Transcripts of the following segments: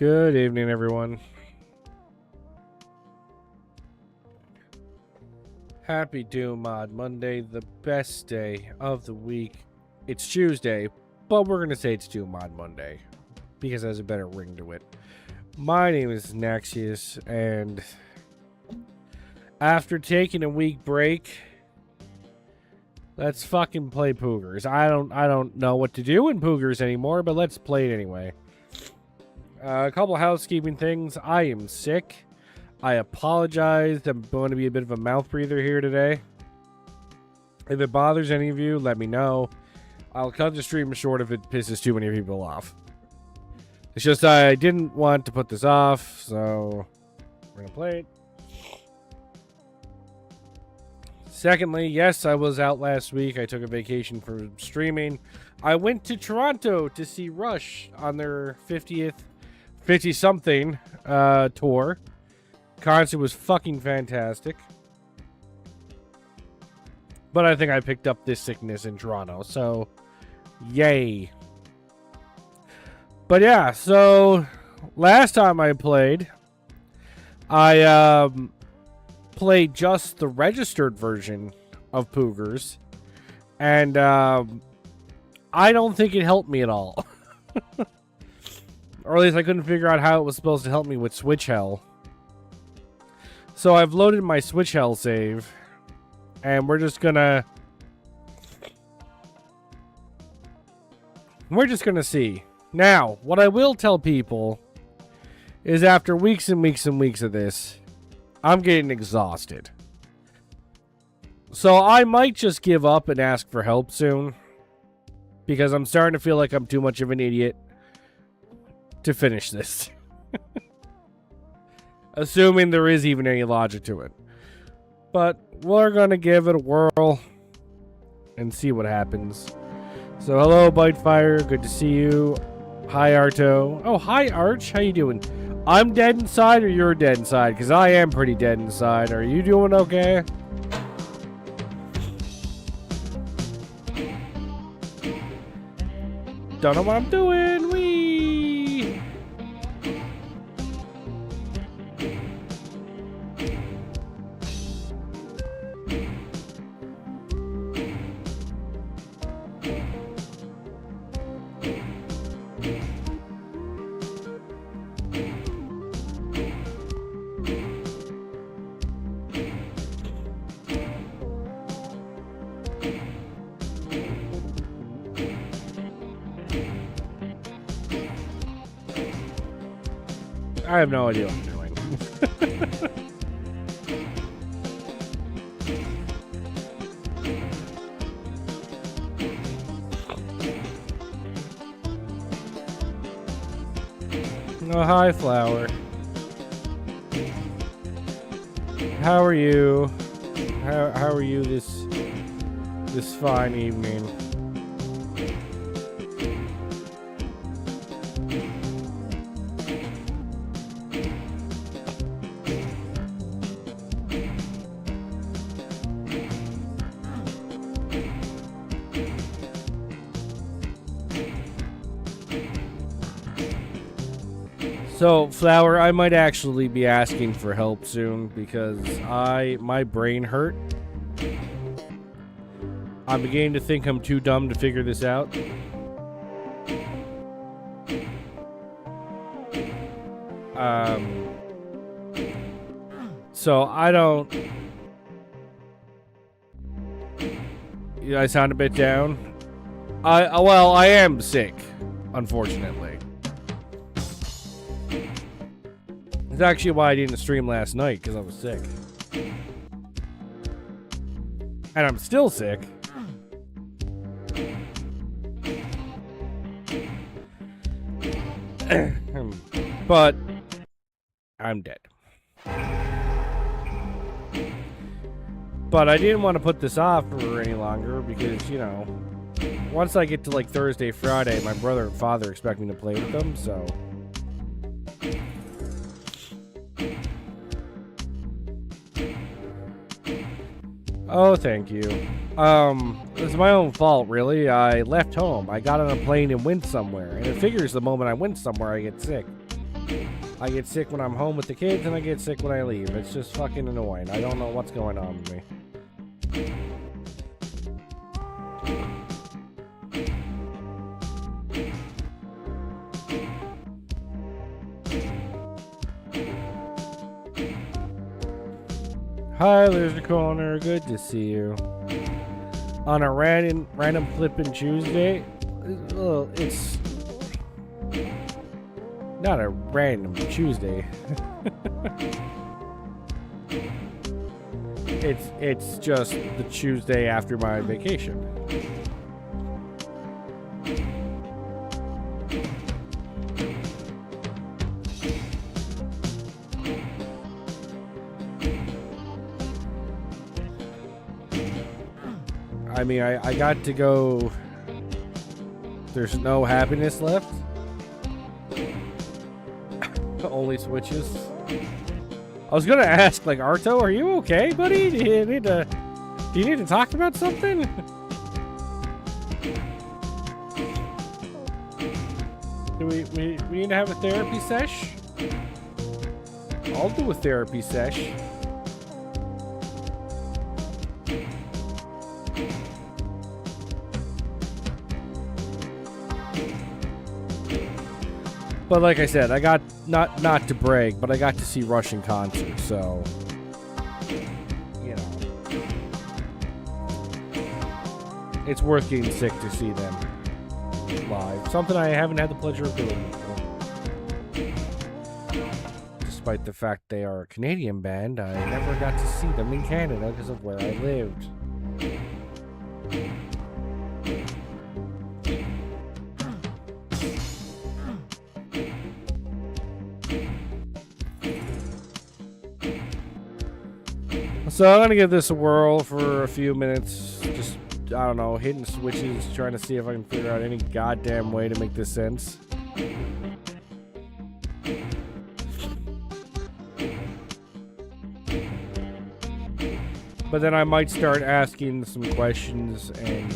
Good evening, everyone. Happy Doom Mod Monday, the best day of the week. It's Tuesday, but we're going to say it's Doom Mod Monday because it has a better ring to it. My name is Naxius, and after taking a week break, let's fucking play Poogers. I don't know what to do in Poogers anymore, but let's play it anyway. A couple housekeeping things. I am sick. I apologize. I'm going to be a bit of a mouth breather here today. If it bothers any of you, let me know. I'll cut the stream short if it pisses too many people off. It's just I didn't want to put this off, so we're going to play it. Secondly, yes, I was out last week. I took a vacation from streaming. I went to Toronto to see Rush on their 50-something tour. Concert was fucking fantastic. But I think I picked up this sickness in Toronto, so yay. But yeah, so last time I played, I played just the registered version of Poogers, and I don't think it helped me at all. Or at least I couldn't figure out how it was supposed to help me with Switch Hell. So I've loaded my Switch Hell save, and we're just gonna see. Now, what I will tell people is after weeks and weeks and weeks of this, I'm getting exhausted. So I might just give up and ask for help soon, because I'm starting to feel like I'm too much of an idiot to finish this. Assuming there is even any logic to it. But we're gonna give it a whirl and see what happens. So hello, Bitefire, good to see you. Hi, Arto. Oh, hi, Arch, how you doing? I'm dead inside or you're dead inside? Because I am pretty dead inside. Are you doing okay? Don't know what I'm doing. Wee. I have no idea what I'm doing. Oh, hi, Flower. How are you? How are you this fine evening? So, Flower, I might actually be asking for help soon because my brain hurt. I'm beginning to think I'm too dumb to figure this out. So I don't... I sound a bit down. Well, I am sick, unfortunately. That's actually why I didn't stream last night, because I was sick. And I'm still sick. But I'm dead. But I didn't want to put this off for any longer because, you know, once I get to like Thursday, Friday, my brother and father expect me to play with them, so... Oh, thank you. It was my own fault, really. I left home. I got on a plane and went somewhere. And it figures the moment I went somewhere, I get sick. I get sick when I'm home with the kids, and I get sick when I leave. It's just fucking annoying. I don't know what's going on with me. Hi, Lizard Corner. Good to see you. On a random flippin' Tuesday, well, it's not a random Tuesday. it's just the Tuesday after my vacation. I mean, I got to go. There's no happiness left. Only switches. I was gonna ask, like, Arto, are you okay, buddy? Do you need to talk about something? Do we need to have a therapy sesh? I'll do a therapy sesh. But like I said, I got not to brag, but I got to see Rush in concert, so you know, it's worth getting sick to see them live. Something I haven't had the pleasure of doing before. Despite the fact they are a Canadian band, I never got to see them in Canada because of where I lived. So I'm gonna give this a whirl for a few minutes, just, I don't know, hitting switches, trying to see if I can figure out any goddamn way to make this sense. But then I might start asking some questions, and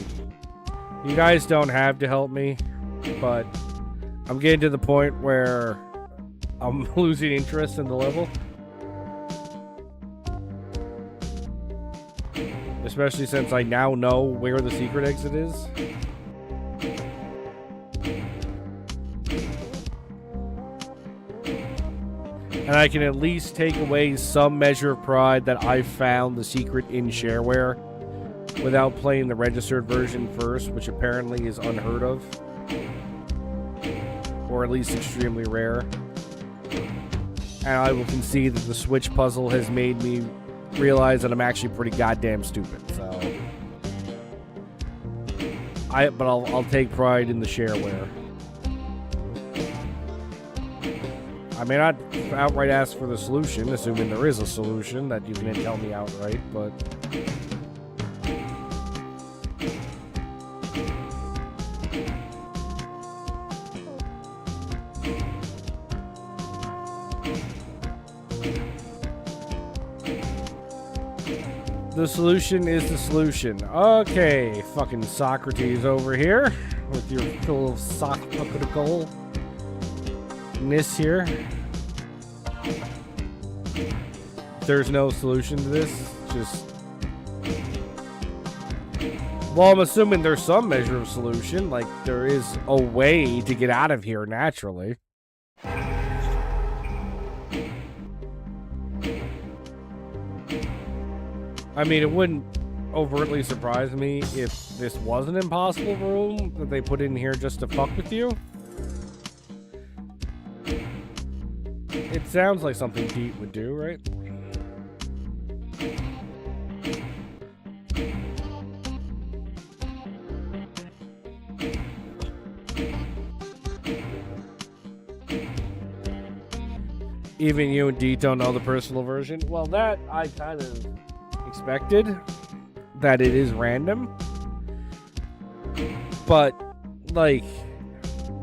you guys don't have to help me, but I'm getting to the point where I'm losing interest in the level. Especially since I now know where the secret exit is. And I can at least take away some measure of pride that I found the secret in shareware without playing the registered version first, which apparently is unheard of. Or at least extremely rare. And I will concede that the Switch puzzle has made me realize that I'm actually pretty goddamn stupid, so I'll take pride in the shareware. I may not outright ask for the solution, assuming there is a solution that you can tell me outright, but the solution is the solution. Okay, fucking Socrates over here with your philosophical-ness here. There's no solution to this. Just, well, I'm assuming there's some measure of solution. Like, there is a way to get out of here naturally. I mean, it wouldn't overtly surprise me if this was an impossible room that they put in here just to fuck with you. It sounds like something Pete would do, right? Even you and Dee don't know the personal version? Well, that I kind of expected, that it is random, but like,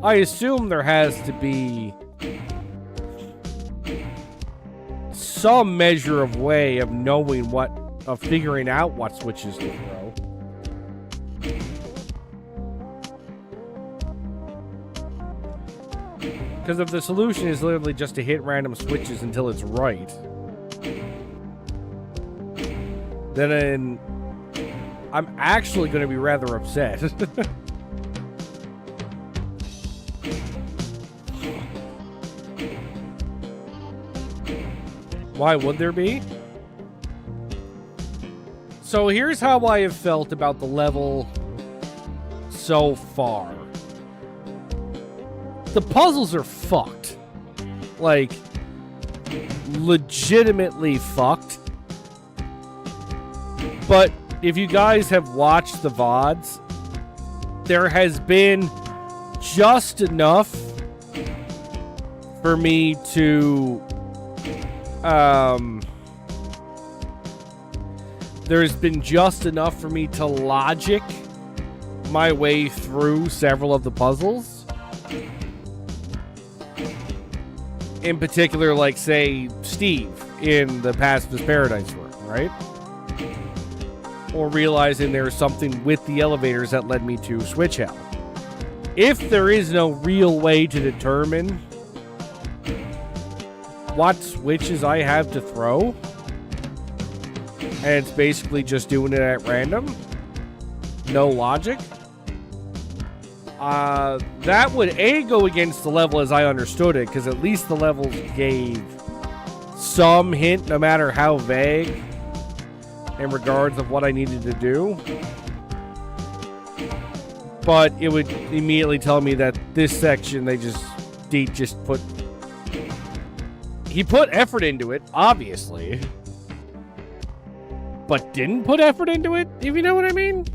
I assume there has to be some measure of way of knowing of figuring out what switches to throw. Because if the solution is literally just to hit random switches until it's right, then I'm actually going to be rather upset. Why would there be? So here's how I have felt about the level so far. The puzzles are fucked. Like, legitimately fucked. But if you guys have watched the VODs, there has been just enough for me to... there's been just enough for me to logic my way through several of the puzzles. In particular, like, say, Steve in the Pacifist Paradise room, right? Or realizing there's something with the elevators that led me to Switch Hell. If there is no real way to determine what switches I have to throw, and it's basically just doing it at random, no logic, that would go against the level as I understood it, because at least the levels gave some hint, no matter how vague, in regards of what I needed to do. But it would immediately tell me that this section, he put effort into it, obviously, but didn't put effort into it, if you know what I mean.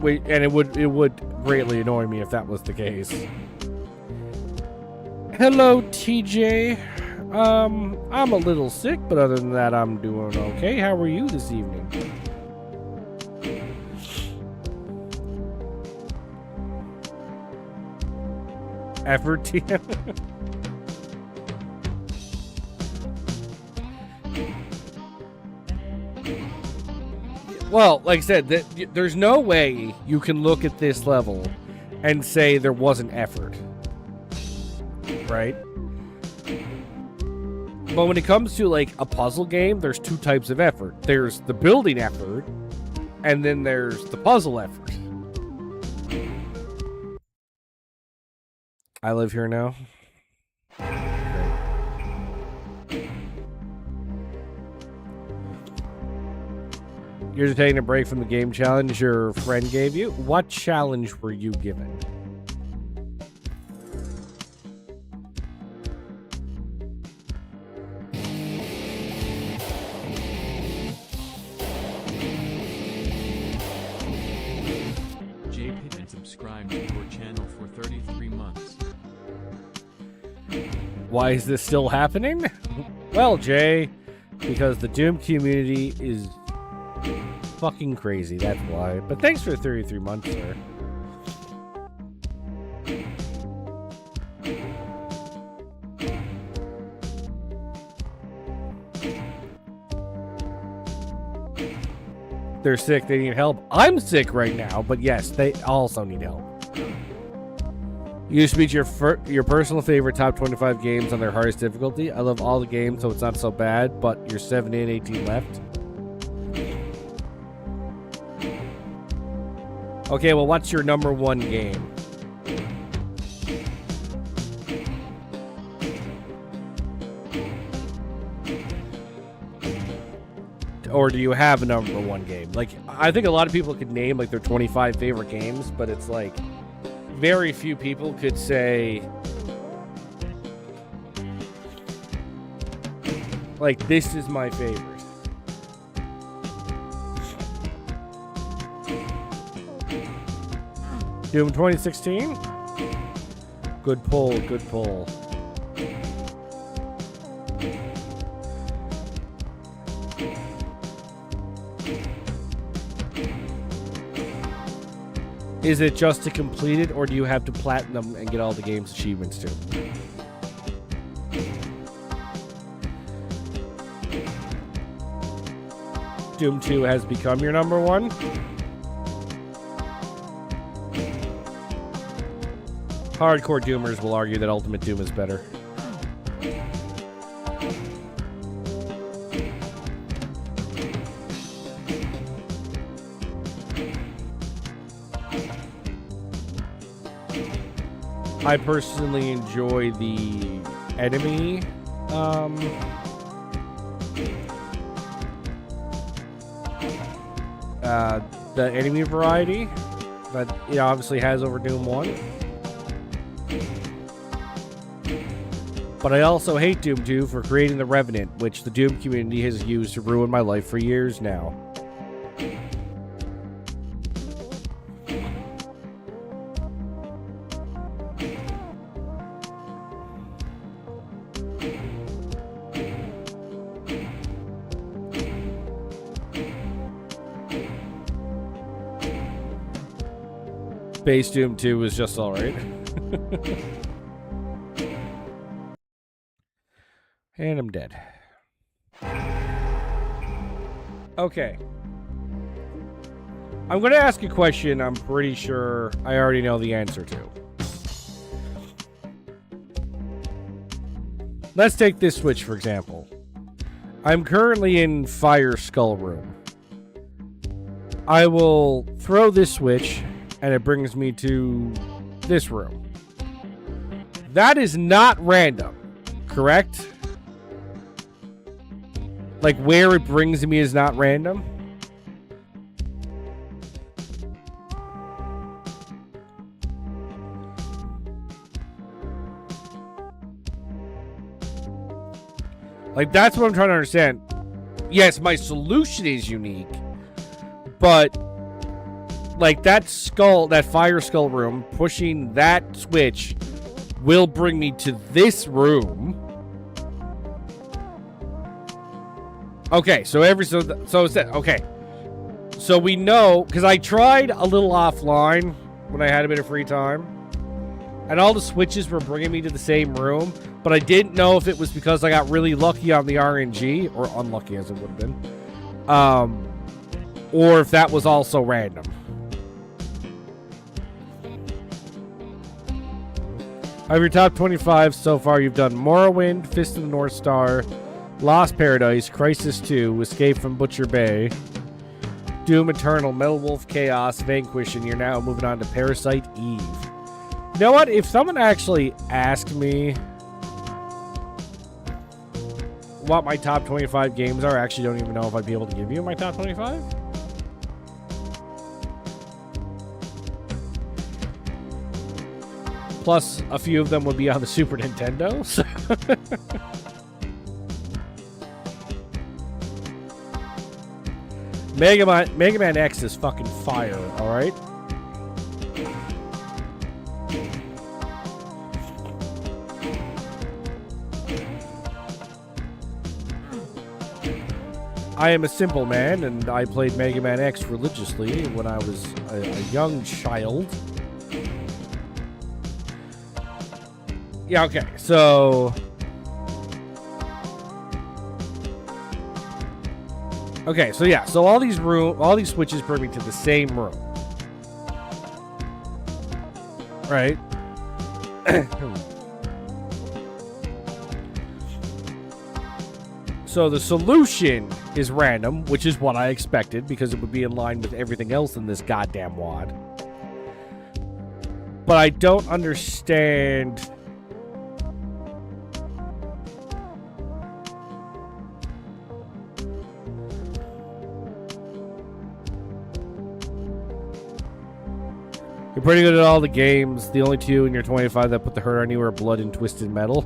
Wait, and it would greatly annoy me if that was the case. Hello, TJ. I'm a little sick, but other than that, I'm doing okay. How are you this evening? Effort. Well, like I said, there's no way you can look at this level and say there wasn't effort, right? But when it comes to, like, a puzzle game, there's two types of effort. There's the building effort, and then there's the puzzle effort. I live here now. You're just taking a break from the game challenge your friend gave you? What challenge were you given? JPit and subscribe to your channel for 33 months. Why is this still happening? Well, Jay, because the Doom community is fucking crazy, that's why. But thanks for 33 months, sir. They're sick, they need help. I'm sick right now, but yes, they also need help. You used to beat your personal favorite top 25 games on their hardest difficulty. I love all the games, so it's not so bad, but you're 7 in, 18 left. Okay, well, what's your number one game? Or do you have a number one game? Like, I think a lot of people could name, like, their 25 favorite games, but it's like, very few people could say, like, this is my favorite. Doom 2016? Good pull, good pull. Is it just to complete it, or do you have to platinum and get all the game's achievements too? Doom 2 has become your number one? Hardcore Doomers will argue that Ultimate Doom is better. I personally enjoy the enemy the enemy variety that it obviously has over Doom 1. But I also hate Doom 2 for creating the Revenant, which the Doom community has used to ruin my life for years now. Base Doom 2 was just alright. And I'm dead. Okay. I'm going to ask a question I'm pretty sure I already know the answer to. Let's take this switch, for example. I'm currently in Fire Skull Room. I will throw this switch, and it brings me to this room. That is not random, correct? Like, where it brings me is not random? Like, that's what I'm trying to understand. Yes, my solution is unique, but like that skull, that Fire Skull Room, pushing that switch will bring me to this room. Okay, so okay. So we know, because I tried a little offline when I had a bit of free time, and all the switches were bringing me to the same room, but I didn't know if it was because I got really lucky on the RNG, or unlucky as it would have been, or if that was also random. Out of your top 25 so far, you've done Morrowind, Fist of the North Star, Lost Paradise, Crisis 2, Escape from Butcher Bay, Doom Eternal, Metal Wolf Chaos, Vanquish, and you're now moving on to Parasite Eve. You know what? If someone actually asked me what my top 25 games are, I actually don't even know if I'd be able to give you my top 25. Plus, a few of them would be on the Super Nintendo. So Mega Man X is fucking fire, alright? I am a simple man, and I played Mega Man X religiously when I was a young child. Yeah, okay, so yeah, so all these switches bring me to the same room. Right? So the solution is random, which is what I expected because it would be in line with everything else in this goddamn wad. But I don't understand. You're pretty good at all the games. The only two in your 25 that put the hurt on you are Blood and Twisted Metal.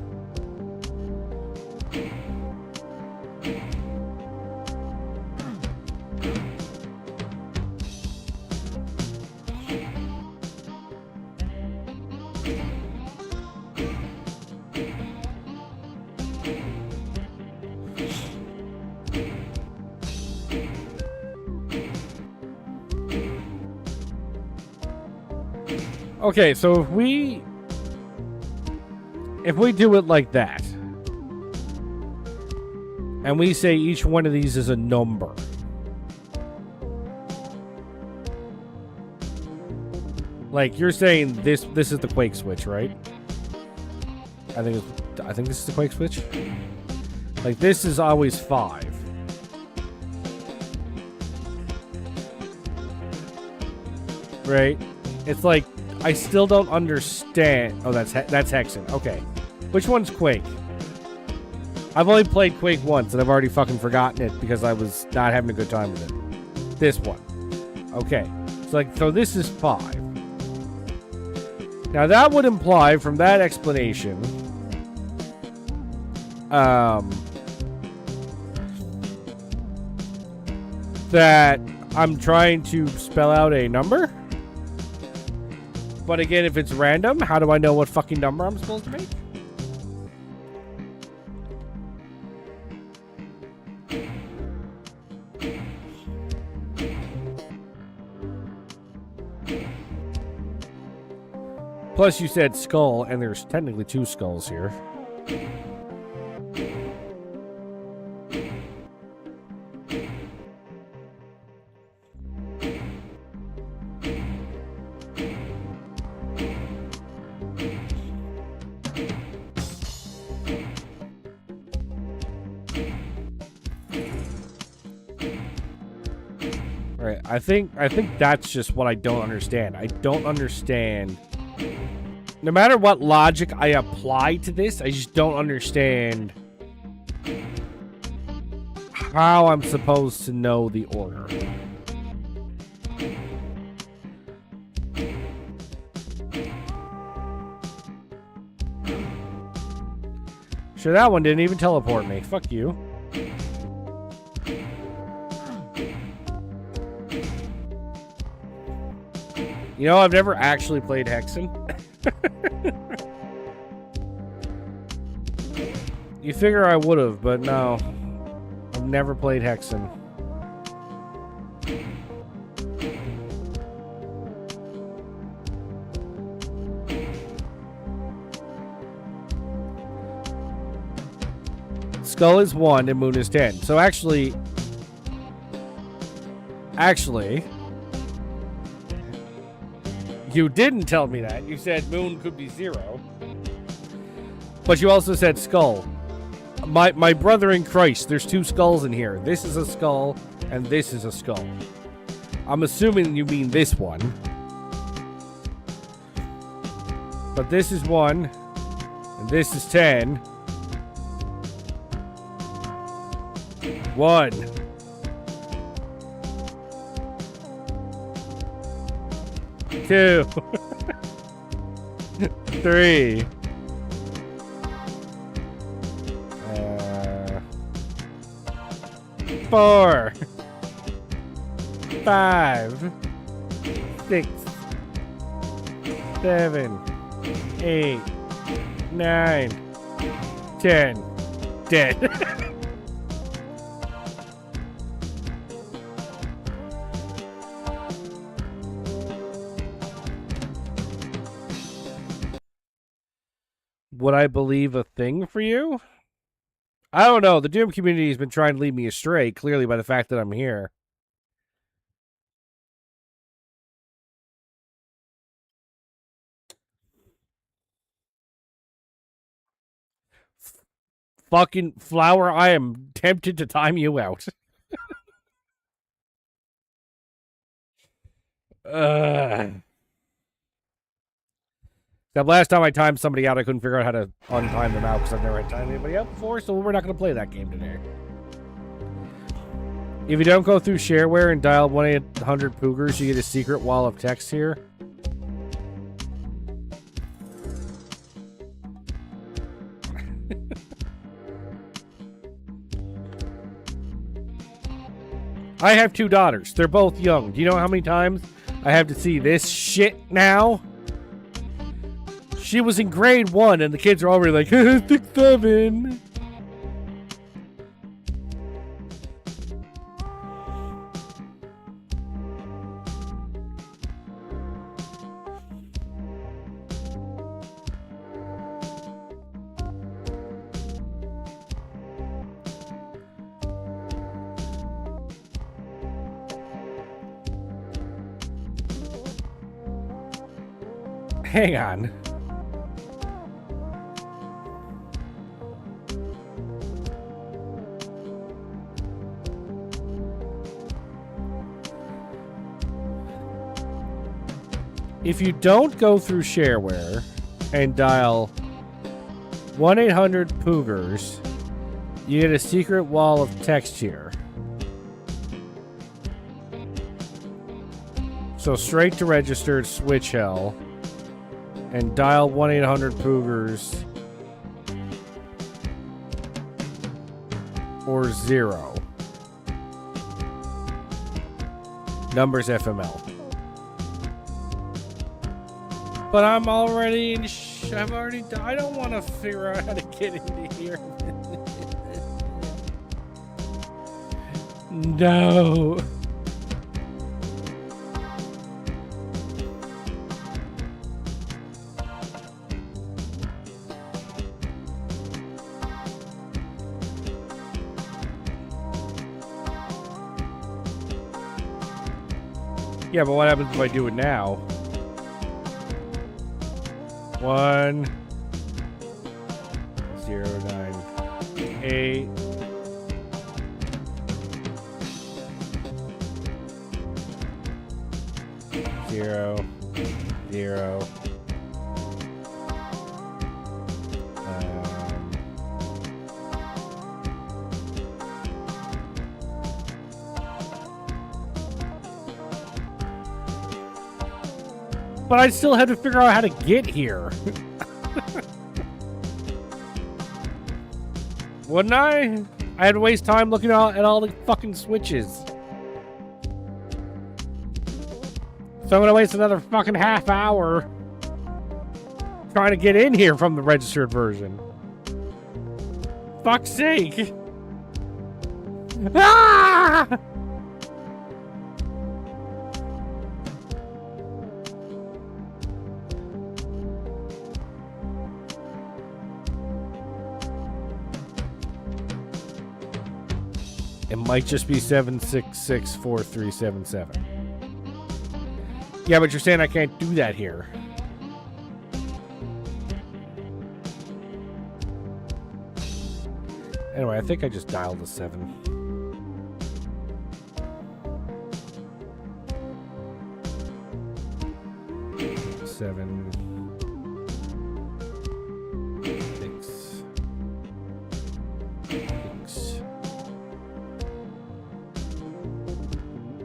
Okay, so if we do it like that, and we say each one of these is a number, Like, you're saying this is the Quake switch, right? I think this is the Quake switch. Like, this is always 5. Right? It's like, I still don't understand. Oh, that's Hexen. Okay. Which one's Quake? I've only played Quake once, and I've already fucking forgotten it because I was not having a good time with it. This one. Okay. So this is 5. Now, that would imply, from that explanation, that I'm trying to spell out a number? But again, if it's random, how do I know what fucking number I'm supposed to make? Plus, you said skull, and there's technically 2 skulls here. Right, I think that's just what I don't understand. I don't understand. No matter what logic I apply to this, I just don't understand how I'm supposed to know the order. Sure, that one didn't even teleport me. Fuck you. You know, I've never actually played Hexen. You figure I would have, but no. I've never played Hexen. Skull is 1 and Moon is 10. So actually, you didn't tell me that. You said Moon could be 0. But you also said skull. My brother in Christ, there's 2 skulls in here. This is a skull, and this is a skull. I'm assuming you mean this one. But this is 1, and this is 10. 1. 2. 3. 4. 5. 6. 7. 8. 9. 10. Dead. Would I believe a thing for you? I don't know. The Doom community has been trying to lead me astray, clearly by the fact that I'm here. Fucking Flower, I am tempted to time you out. That last time I timed somebody out, I couldn't figure out how to untime them out because I've never had timed anybody out before, so we're not going to play that game today. If you don't go through shareware and dial 1-800-Poogers, you get a secret wall of text here. I have 2 daughters. They're both young. Do you know how many times I have to see this shit now? She was in grade 1, and the kids are already like, 6, 7. Hang on. If you don't go through shareware and dial 1-800-Poogers, you get a secret wall of text here. So straight to registered switch hell and dial 1-800-Poogers or 0. Numbers FML. But I'm already in I've already I don't want to figure out how to get into here. No. Yeah, but what happens if I do it now? 1 0 9 8 0 0 But I still have to figure out how to get here. Wouldn't I? I had to waste time looking at all the fucking switches. So I'm gonna waste another fucking half hour trying to get in here from the registered version. Fuck's sake. Ah! It might just be 7664377. Yeah, but you're saying I can't do that here. Anyway, I think I just dialed a 7. Seven. 6. 6.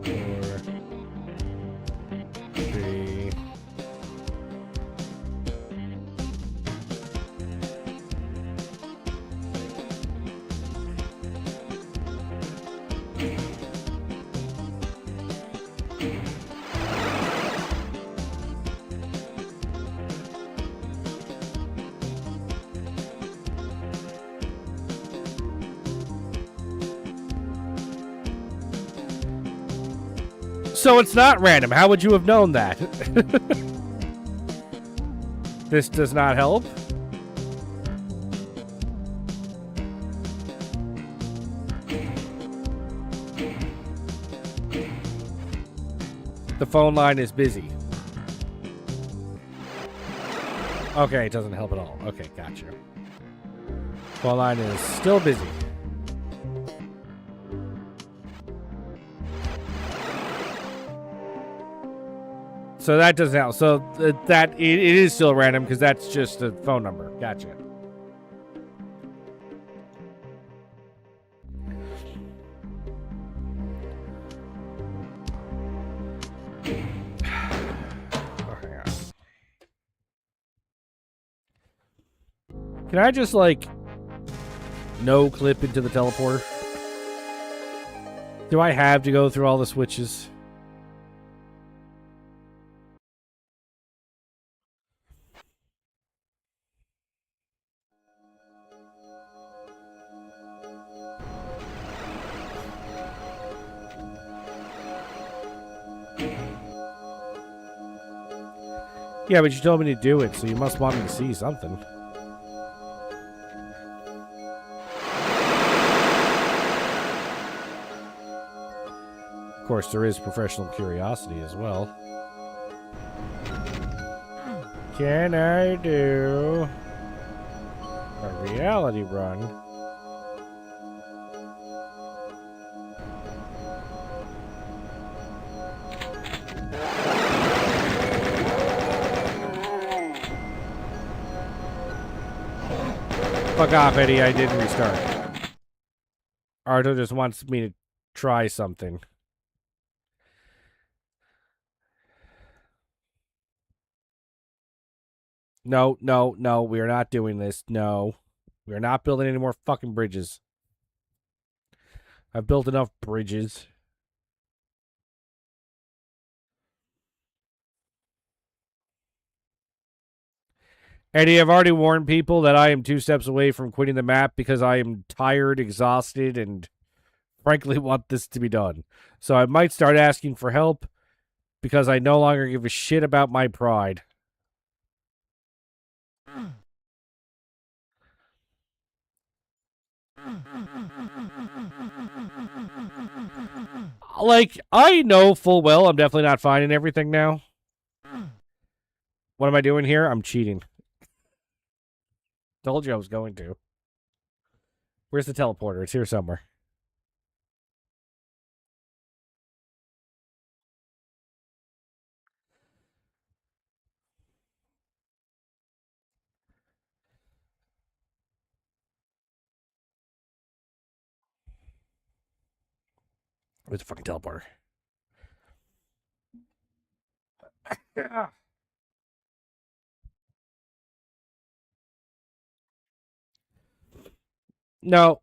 4. 3. So it's not random. How would you have known that? This does not help. The phone line is busy. Okay, it doesn't help at all. Okay, gotcha. Phone line is still busy. So that doesn't help. So that it is still random because that's just a phone number. Gotcha. Can I just like no clip into the teleporter? Do I have to go through all the switches? Yeah, but you told me to do it, so you must want me to see something. Of course, there is professional curiosity as well. can I do a reality run? Fuck off, Eddie. I didn't restart. Arto just wants me to try something. No, no, no. We are not doing this. No. We are not building any more fucking bridges. I've built enough bridges. Eddie, I've already warned people that I am 2 steps away from quitting the map because I am tired, exhausted, and frankly want this to be done. So I might start asking for help because I no longer give a shit about my pride. Like, I know full well I'm definitely not finding everything now. What am I doing here? I'm cheating. Told you I was going to. Where's the teleporter? It's here somewhere. Where's the fucking teleporter? No.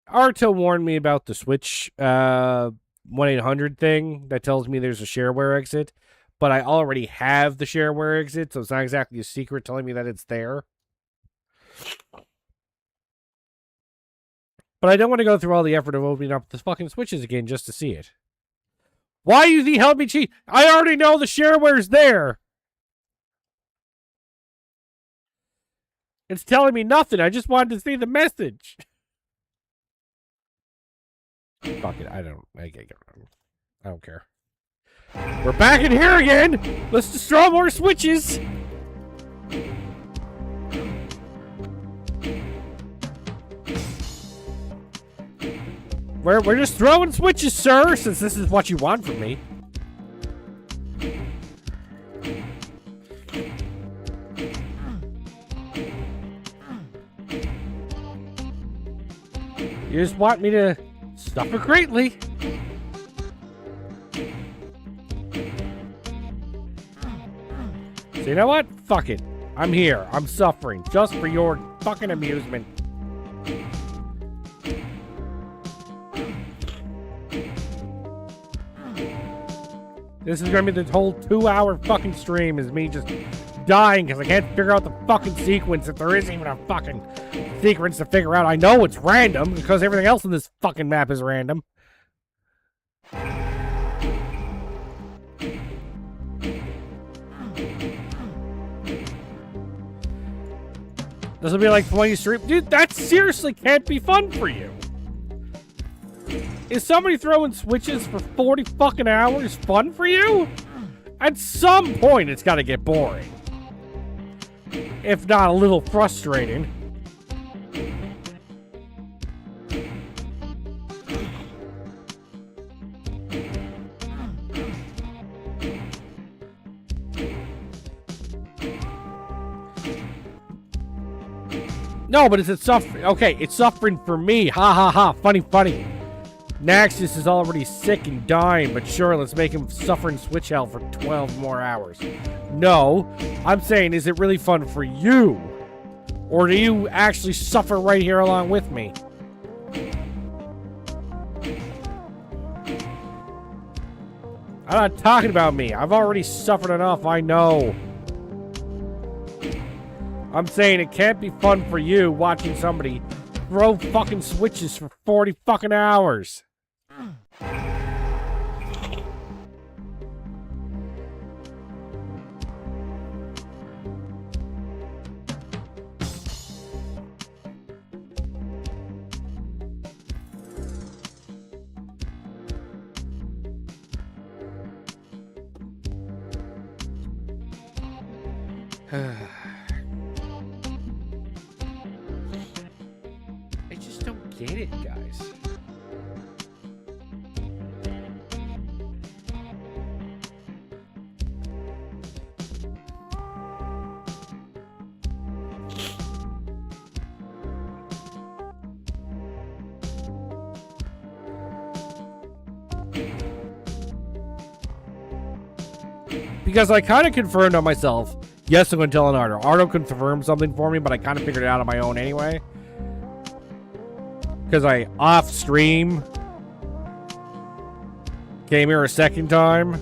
Arto warned me about the Switch 1-800 thing that tells me there's a shareware exit, but I already have the shareware exit, so it's not exactly a secret telling me that it's there. But I don't want to go through all the effort of opening up the fucking switches again just to see it. Why you he help me cheat? I already know the shareware's there. It's telling me nothing. I just wanted to see the message. Fuck it. I don't care. We're back in here again. Let's destroy more switches. We're just throwing switches, sir, since this is what you want from me. You just want me to suffer greatly. So you know what? Fuck it. I'm here. I'm suffering just for your fucking amusement. This is gonna be the whole 2-hour fucking stream is me just dying because I can't figure out the fucking sequence if there isn't even a fucking sequence to figure out. I know it's random because everything else in this fucking map is random. This will be like 20 stream. Dude, that seriously can't be fun for you. Is somebody throwing switches for 40 fucking hours fun for you? At some point, it's got to get boring. If not a little frustrating. No, but it's suffering. Okay, it's suffering for me. Ha ha ha. Funny, funny. Naxus is already sick and dying, but sure, let's make him suffer in switch hell for 12 more hours. No, I'm saying, is it really fun for you? Or do you actually suffer right here along with me? I'm not talking about me. I've already suffered enough, I know. I'm saying it can't be fun for you watching somebody throw fucking switches for 40 fucking hours. I just don't get it, guys. Because I kind of confirmed on myself, yes, I'm going to tell an Ardo. Ardo confirmed something for me, but I kind of figured it out on my own anyway. Because I, off stream, came here a second time.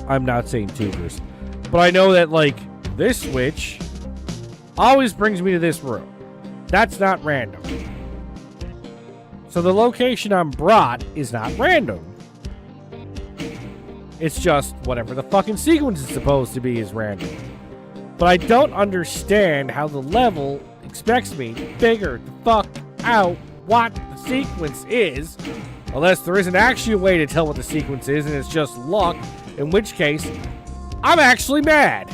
I'm not saying tubers. But I know that, like, this switch always brings me to this room. That's not random. So the location I'm brought is not random. It's just whatever the fucking sequence is supposed to be is random. But I don't understand how the level expects me to figure the fuck out what the sequence is, unless there isn't actually a way to tell what the sequence is and it's just luck, in which case, I'm actually mad.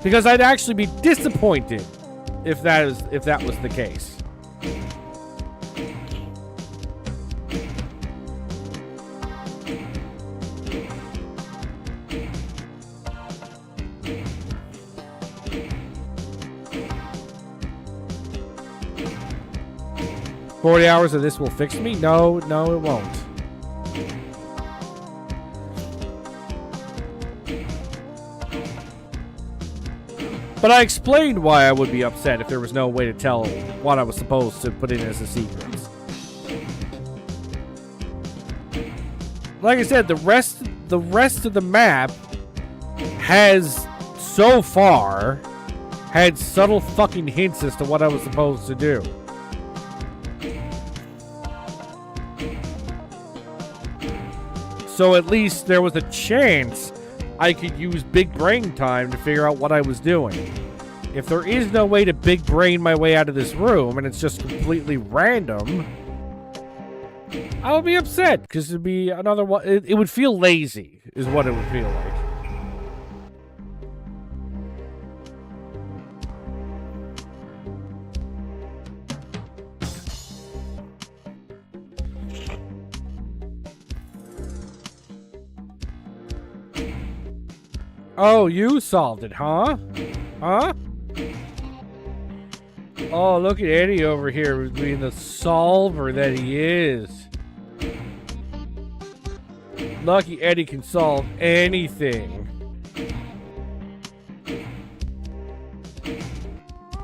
Because I'd actually be disappointed if that was the case. "40 hours of this will fix me?" No, it won't. But I explained why I would be upset if there was no way to tell what I was supposed to put in as a sequence. Like I said, the rest of the map has, so far, had subtle fucking hints as to what I was supposed to do. So at least there was a chance I could use big brain time to figure out what I was doing. If there is no way to big brain my way out of this room and it's just completely random, I would be upset because it'd be another one. It would feel lazy, is what it would feel like. Oh, you solved it, huh? Huh? Oh, look at Eddie over here being the solver that he is. Lucky Eddie can solve anything.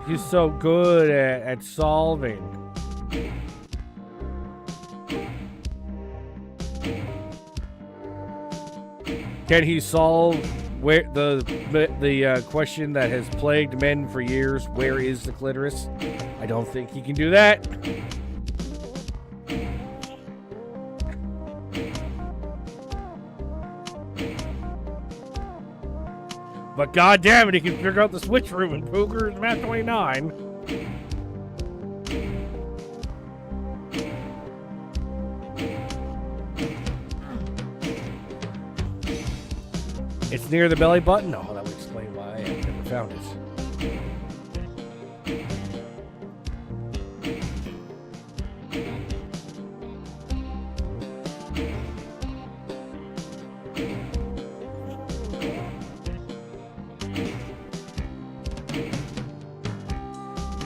He's so good at solving. Can he solve where the question that has plagued men for years? Where is the clitoris? I don't think he can do that. But goddamn it, he can figure out the switch room in Poogers Map 29. It's near the belly button? Oh, that would explain why I have never found it.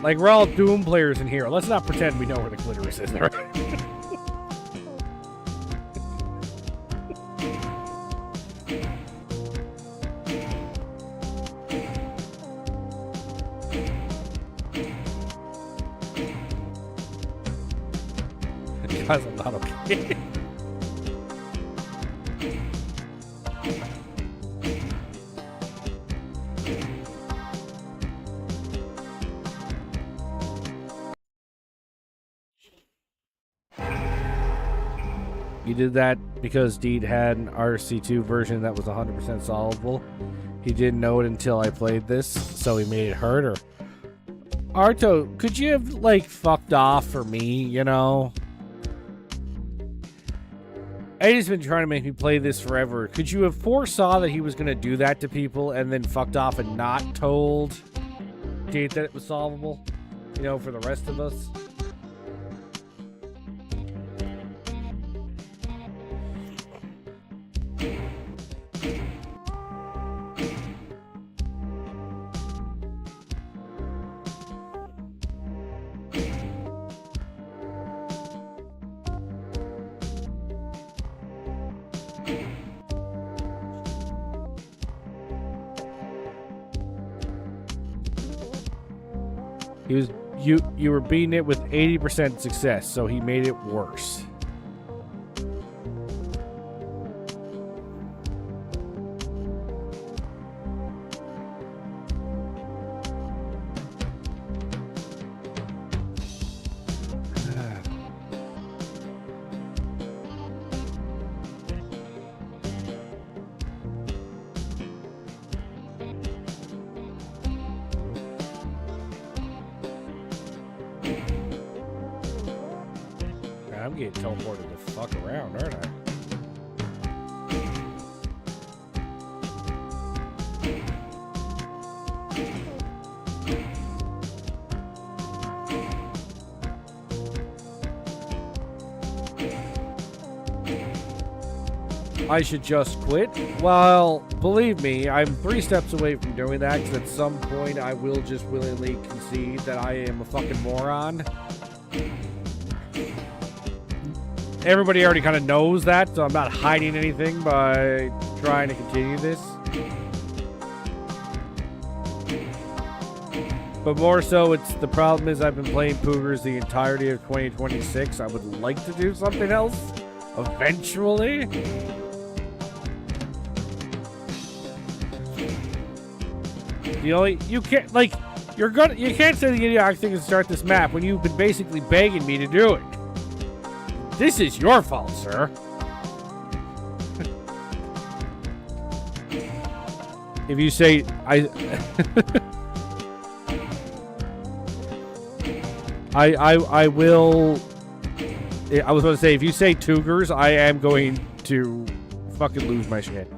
Like, we're all Doom players in here. Let's not pretend we know where the clitoris is, right? Guys, I'm not okay. You did that because Deed had an RC2 version that was 100% solvable. He didn't know it until I played this, so he made it harder. Arto, could you have, like, fucked off for me, you know? Eddie's been trying to make me play this forever. Could you have foresaw that he was going to do that to people and then fucked off and not told Date that it was solvable? You know, for the rest of us? He was you were beating it with 80% success, so he made it worse. I'm getting teleported the fuck around, aren't I? I should just quit? Well, believe me, I'm 3 steps away from doing that, because at some point I will just willingly concede that I am a fucking moron. Everybody already kind of knows that, so I'm not hiding anything by trying to continue this. But more so, it's the problem is I've been playing Poogers the entirety of 2026. I would like to do something else eventually. You can't you can't say the idiotic thing to start this map when you've been basically begging me to do it. This is your fault, sir. If you say I will. I was going to say, if you say Poogers, I am going to fucking lose my shit.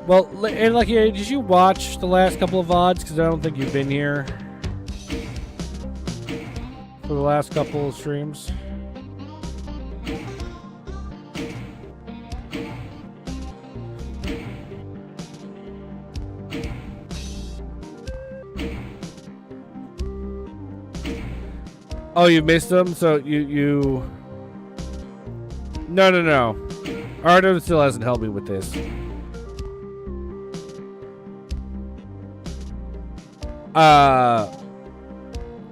Well, and like, did you watch the last couple of VODs? Because I don't think you've been here for the last couple of streams. Oh, you missed them? So you... No. Ardo still hasn't helped me with this.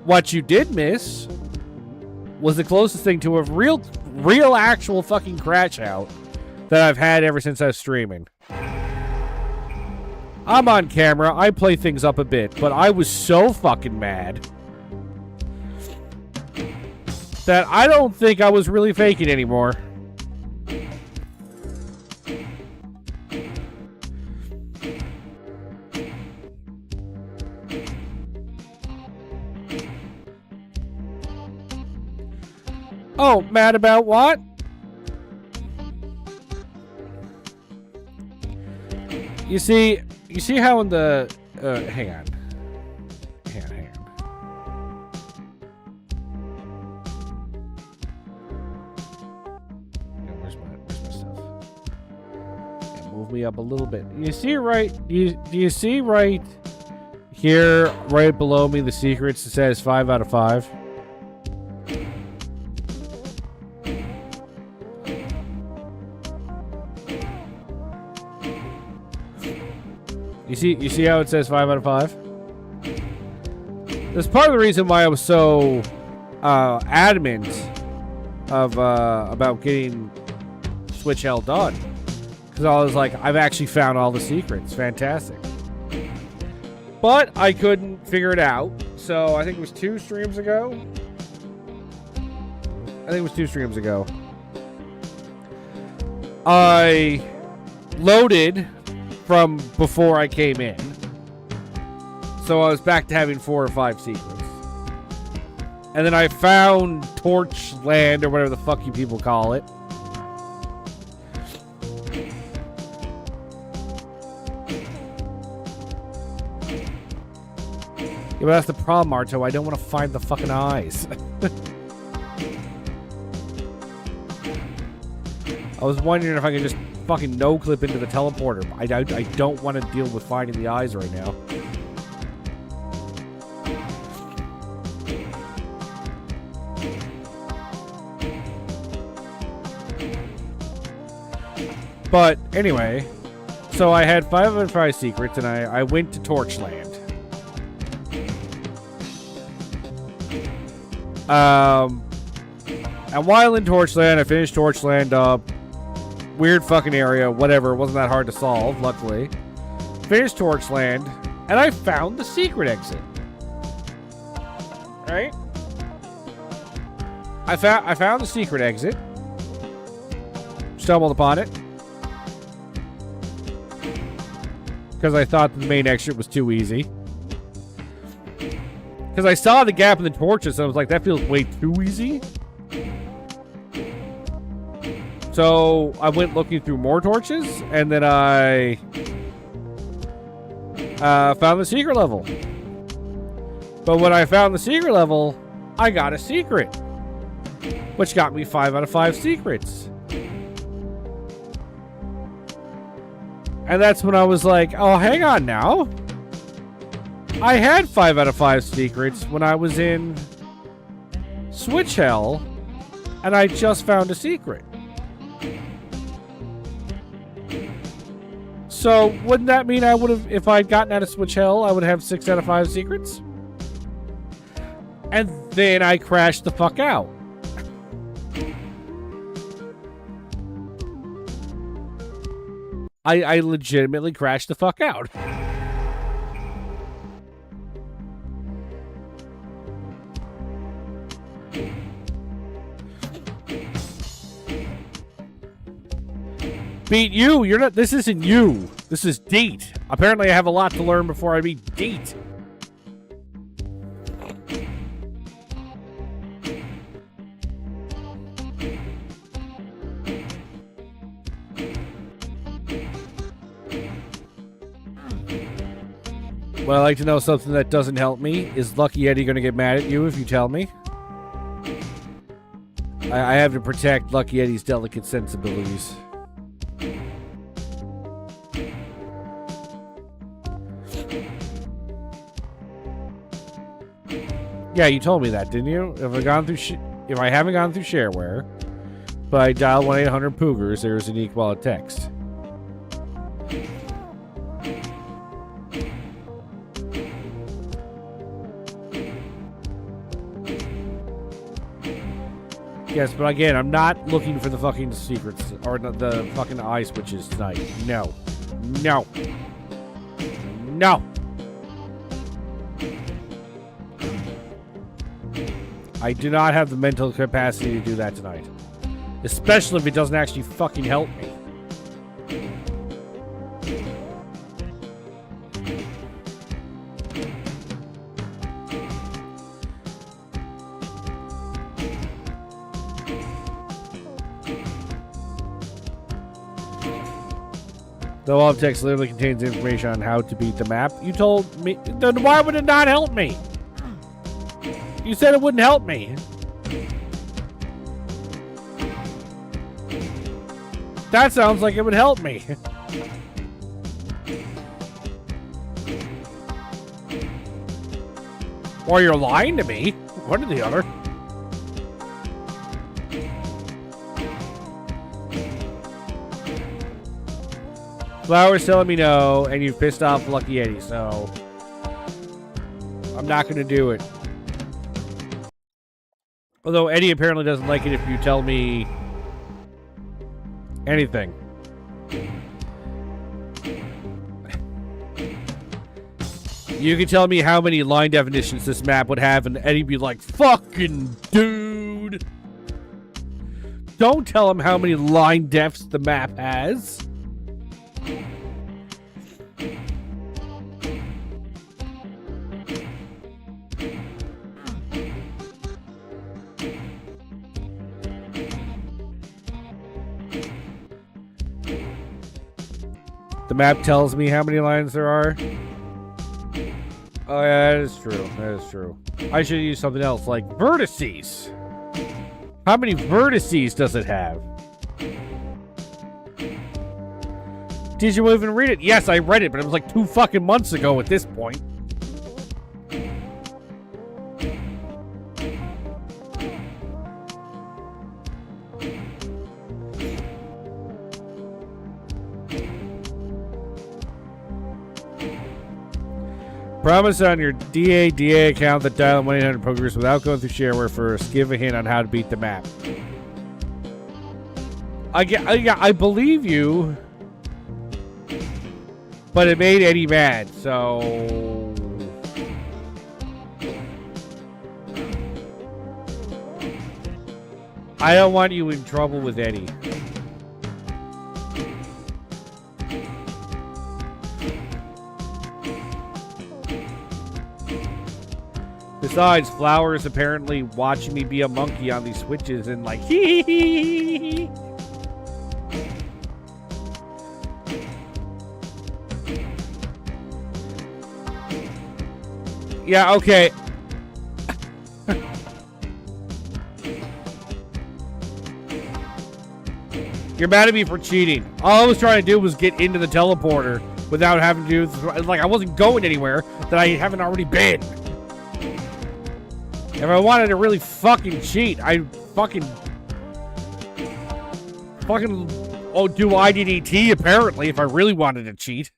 What you did miss was the closest thing to a real actual fucking crash out that I've had ever since I was streaming. I'm on camera, I play things up a bit, but I was so fucking mad that I don't think I was really faking anymore. Oh, mad about what? You see how in the hang on. Yeah, where's my stuff? Yeah, move me up a little bit. You see right? Do you see right here, right below me, the secrets that says 5 out of 5? You see how it says 5 out of 5? That's part of the reason why I was so adamant of about getting Switch Hell done. Because I was like, I've actually found all the secrets. Fantastic. But I couldn't figure it out. So I think it was 2 streams ago. I loaded from before I came in. So I was back to having 4 or 5 secrets. And then I found Torch Land, or whatever the fuck you people call it. Yeah, but that's the problem, Marto. I don't want to find the fucking eyes. I was wondering if I could just fucking no-clip into the teleporter. I don't want to deal with finding the eyes right now. But anyway, so I had 5 of 5 secrets, and I went to Torchland. And while in Torchland, I finished Torchland up. Weird fucking area, whatever. It wasn't that hard to solve, luckily. Finished Torchland, and I found the secret exit. Right? I found the secret exit. Stumbled upon it. Because I thought the main exit was too easy. Because I saw the gap in the torches, and I was like, that feels way too easy. So I went looking through more torches, and then I found the secret level. But when I found the secret level, I got a secret, which got me 5 out of 5 secrets. And that's when I was like, oh, hang on now. I had 5 out of 5 secrets when I was in Switch Hell, and I just found a secret. So, wouldn't that mean I would have, if I'd gotten out of Switch Hell, I would have 6 out of 5 secrets? And then I crashed the fuck out. I legitimately crashed the fuck out. Beat you! You're not. This isn't you. This is Deet. Apparently, I have a lot to learn before I beat Deet. Well, I'd like to know something that doesn't help me. Is Lucky Eddie going to get mad at you if you tell me? I have to protect Lucky Eddie's delicate sensibilities. Yeah, you told me that, didn't you? If I haven't gone through shareware, but I dial 1-800-POOGERS, there's an equal text. Yes, but again, I'm not looking for the fucking secrets or the fucking eye switches tonight. No. No. No. I do not have the mental capacity to do that tonight. Especially if it doesn't actually fucking help me. The wall of text literally contains information on how to beat the map. You told me... Then why would it not help me? You said it wouldn't help me. That sounds like it would help me. Or you're lying to me. One or the other. Flower's telling me no, and you've pissed off Lucky Eddie, so I'm not going to do it. Although Eddie apparently doesn't like it if you tell me anything. You can tell me how many line definitions this map would have, and Eddie'd be like, fucking dude. Don't tell him how many line defs the map has. The map tells me how many lines there are. Oh yeah, that is true. That is true. I should use something else like vertices. How many vertices does it have? Did you even read it? Yes, I read it, but it was like 2 fucking months ago at this point. Promise on your DA account that dial 1-800-POOGERS without going through shareware first. Give a hint on how to beat the map. I believe you, but it made Eddie mad, so... I don't want you in trouble with Eddie. Besides, Flower is apparently watching me be a monkey on these switches and like, hee hee hee. Yeah, okay. You're mad at me for cheating. All I was trying to do was get into the teleporter without having to do, like, I wasn't going anywhere that I haven't already been. If I wanted to really fucking cheat, I'd fucking do IDDT apparently if I really wanted to cheat.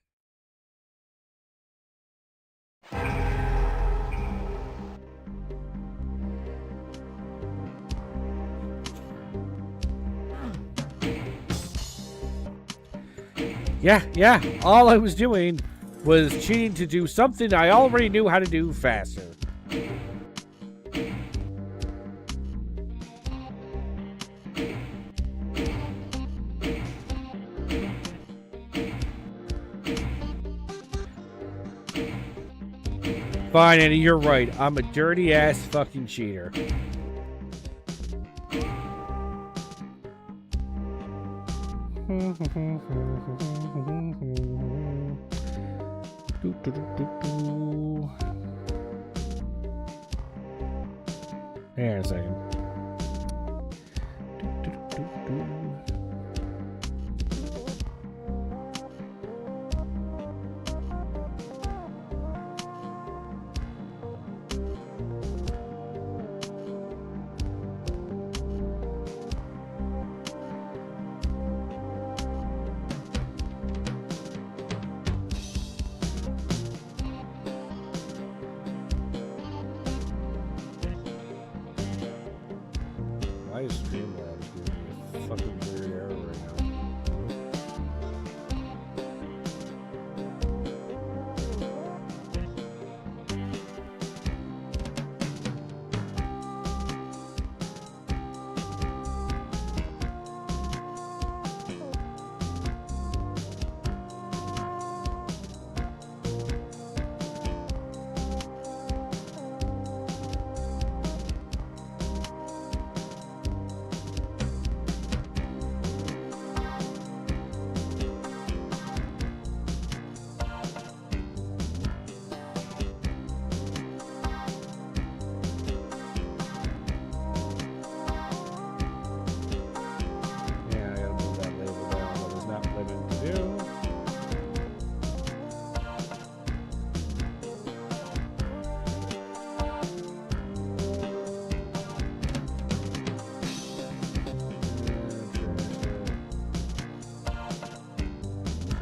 Yeah. All I was doing was cheating to do something I already knew how to do faster. Fine, Eddie, you're right. I'm a dirty ass fucking cheater. Hang on a second. Why is Streamlabs giving me a fucking weird error right now?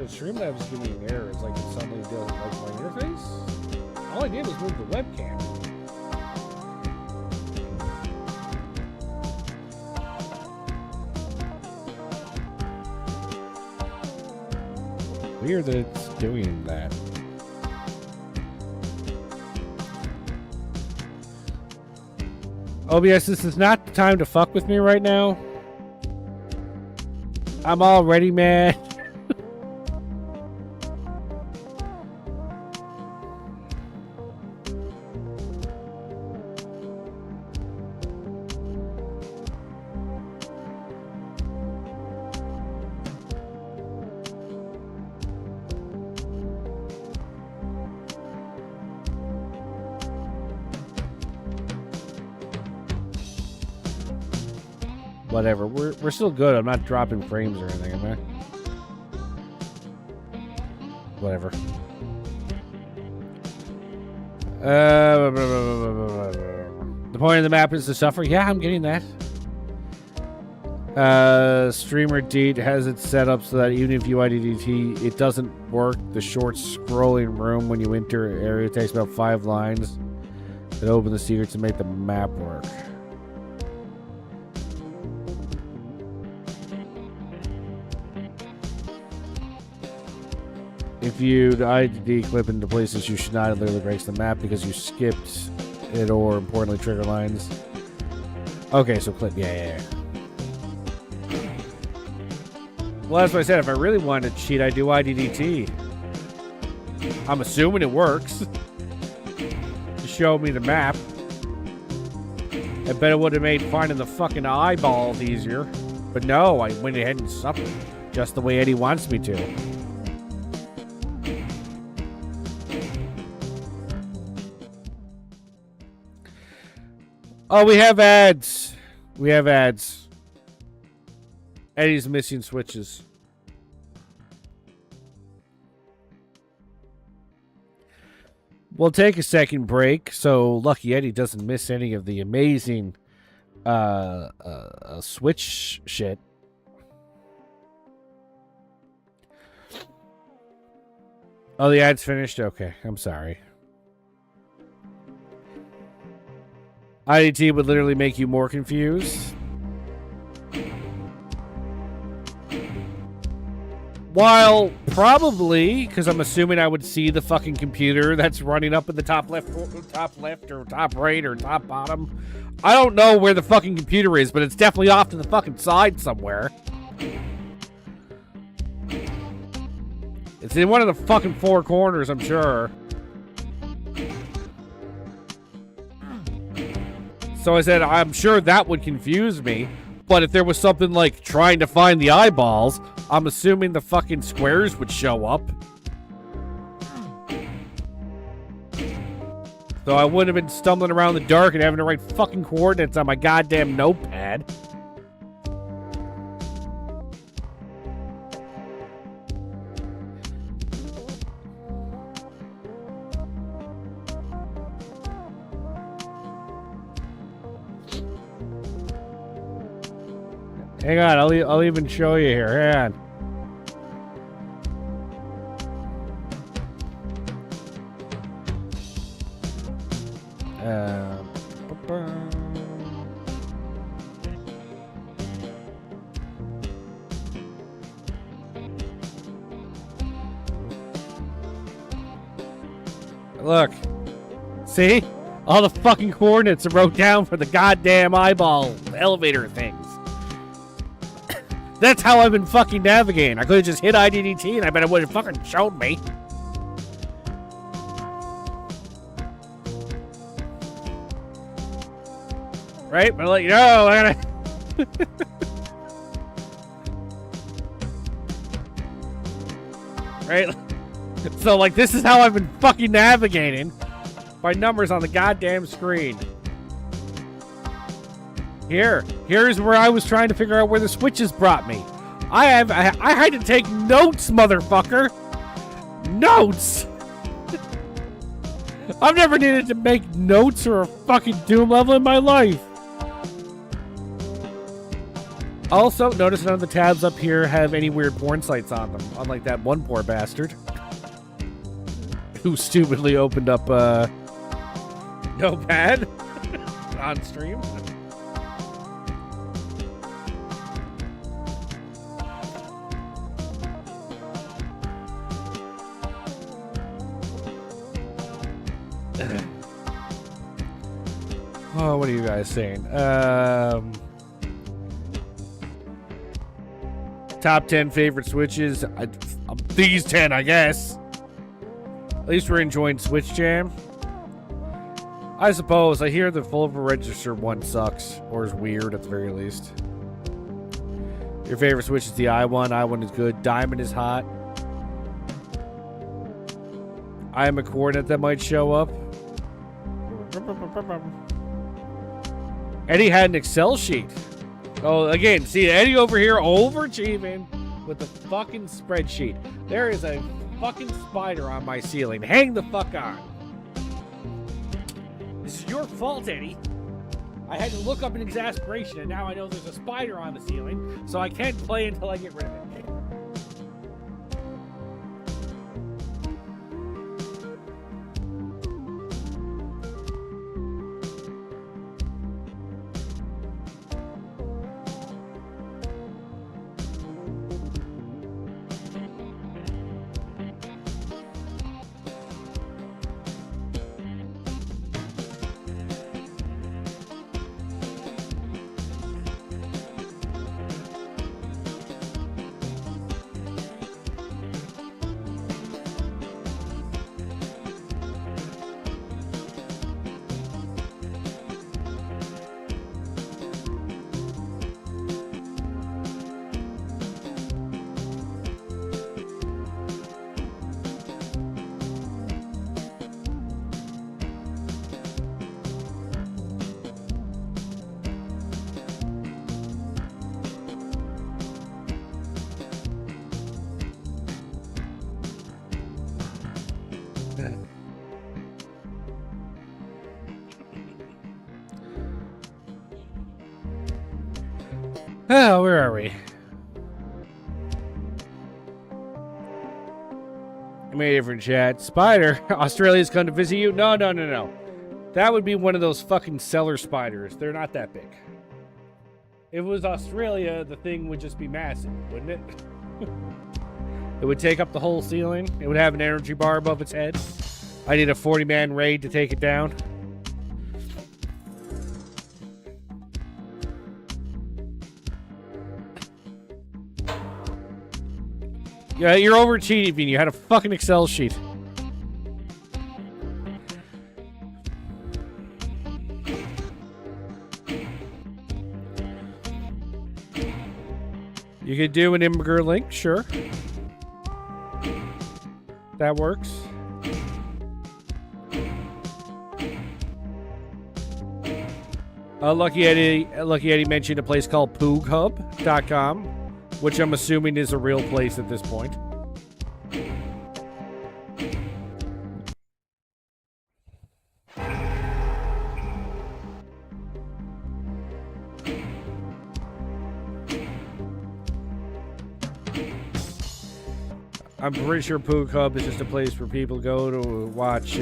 Streamlabs is giving me an error. It's like it suddenly doesn't like my interface. All I did was move the webcam. Weird that it's doing that. OBS, this is not the time to fuck with me right now. I'm already mad. Whatever. We're still good. I'm not dropping frames or anything, am I? Whatever. The point of the map is to suffer. Yeah, I'm getting that. Streamer Deet has it set up so that even if you IDDT, it doesn't work. The short scrolling room when you enter an area takes about 5 lines that open the secrets to make the map work. If you IDD clip into places you should not, it literally breaks the map because you skipped it or, importantly, trigger lines. Okay, so clip. Yeah. Well, that's what I said. If I really wanted to cheat, I'd do IDDT. I'm assuming it works. To show me the map. I bet it would have made finding the fucking eyeballs easier. But no, I went ahead and suffered. Just the way Eddie wants me to. Oh, we have ads. We have ads. Eddie's missing switches. We'll take a second break so Lucky Eddie doesn't miss any of the amazing switch shit. Oh, the ad's finished? Okay, I'm sorry. IDT would literally make you more confused. While probably, because I'm assuming I would see the fucking computer that's running up in the top left or top right or top bottom. I don't know where the fucking computer is, but it's definitely off to the fucking side somewhere. It's in one of the fucking 4 corners, I'm sure. So I said, I'm sure that would confuse me. But if there was something like trying to find the eyeballs, I'm assuming the fucking squares would show up. So I wouldn't have been stumbling around in the dark and having to write fucking coordinates on my goddamn notepad. Hang on, I'll even show you here. Hang on. Look. See? All the fucking coordinates I wrote down for the goddamn eyeball elevator things. That's how I've been fucking navigating. I could have just hit IDDT and I bet it would have fucking showed me. Right? But I'll let you know. I gotta... Right? So, like, this is how I've been fucking navigating by numbers on the goddamn screen. Here's where I was trying to figure out where the switches brought me. I had to take notes, motherfucker. Notes. I've never needed to make notes or a fucking Doom level in my life. Also, notice none of the tabs up here have any weird porn sites on them, unlike that one poor bastard who stupidly opened up Notepad on stream. Oh, what are you guys saying? Top 10 favorite Switches. These 10, I guess. At least we're enjoying Switch Jam. I suppose. I hear the full register one sucks, or is weird at the very least. Your favorite Switch is the i1. i1 is good. Diamond is hot. I am a coordinate that might show up. Eddie had an Excel sheet. Oh, again, see Eddie over here overachieving with the fucking spreadsheet. There is a fucking spider on my ceiling. Hang the fuck on. This is your fault, Eddie. I had to look up in exasperation, and now I know there's a spider on the ceiling, so I can't play until I get rid of it. Oh, where are we? I made a different chat. Spider, Australia's come to visit you? No. That would be one of those fucking cellar spiders. They're not that big. If it was Australia, the thing would just be massive, wouldn't it? It would take up the whole ceiling. It would have an energy bar above its head. I need a 40-man raid to take it down. Yeah, you're overachieving. You had a fucking Excel sheet. You could do an immigrant link, sure. That works. Lucky Eddie mentioned a place called PoogHub.com, which I'm assuming is a real place at this point. I'm pretty sure Poog Hub is just a place where people go to watch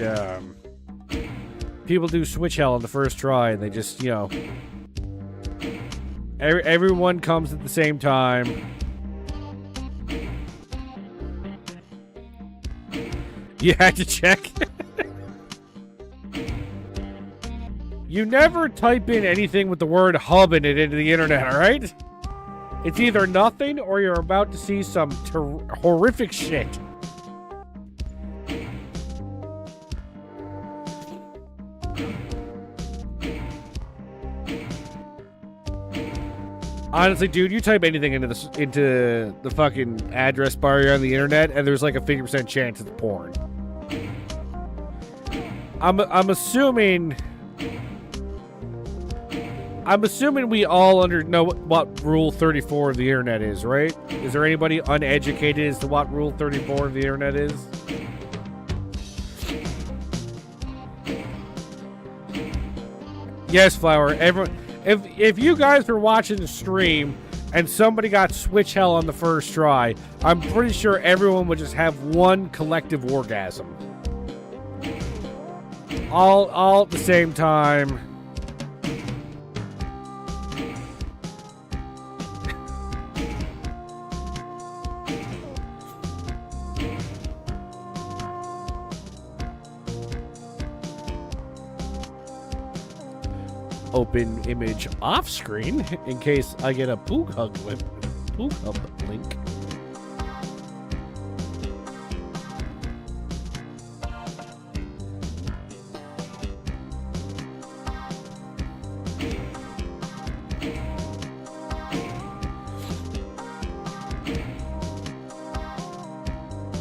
people do Switch Hell on the first try, and they just, you know, everyone comes at the same time. You had to check. You never type in anything with the word hub in it into the internet, alright? It's either nothing or you're about to see some horrific shit. Honestly, dude, you type anything into the fucking address bar on the internet, and there's like a 50% chance it's porn. I'm assuming we all know what Rule 34 of the internet is, right? Is there anybody uneducated as to what Rule 34 of the internet is? Yes, Flower. Everyone, if you guys were watching the stream and somebody got Switch Hell on the first try, I'm pretty sure everyone would just have one collective orgasm. All at the same time. open image off screen in case I get a Poog Hub link.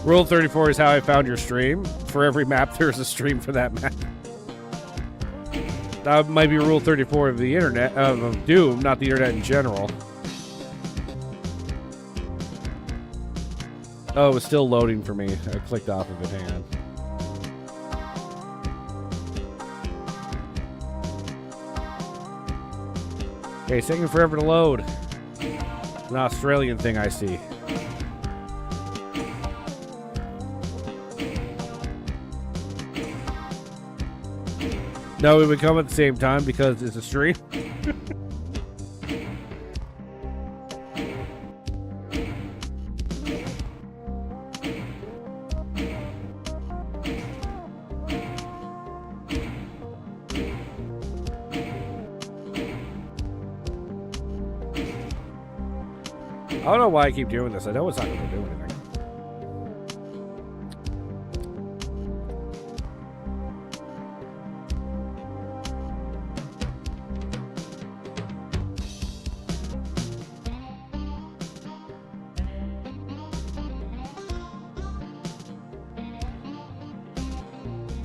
Rule 34 is how I found your stream. For every map, there's a stream for that map. That might be Rule 34 of the internet, of Doom, not the internet in general. Oh, it was still loading for me. I clicked off of it. Hang on. Okay, it's taking forever to load. It's an Australian thing I see. No, it would come at the same time because it's a stream. I don't know why I keep doing this. I know it's not going to do anything.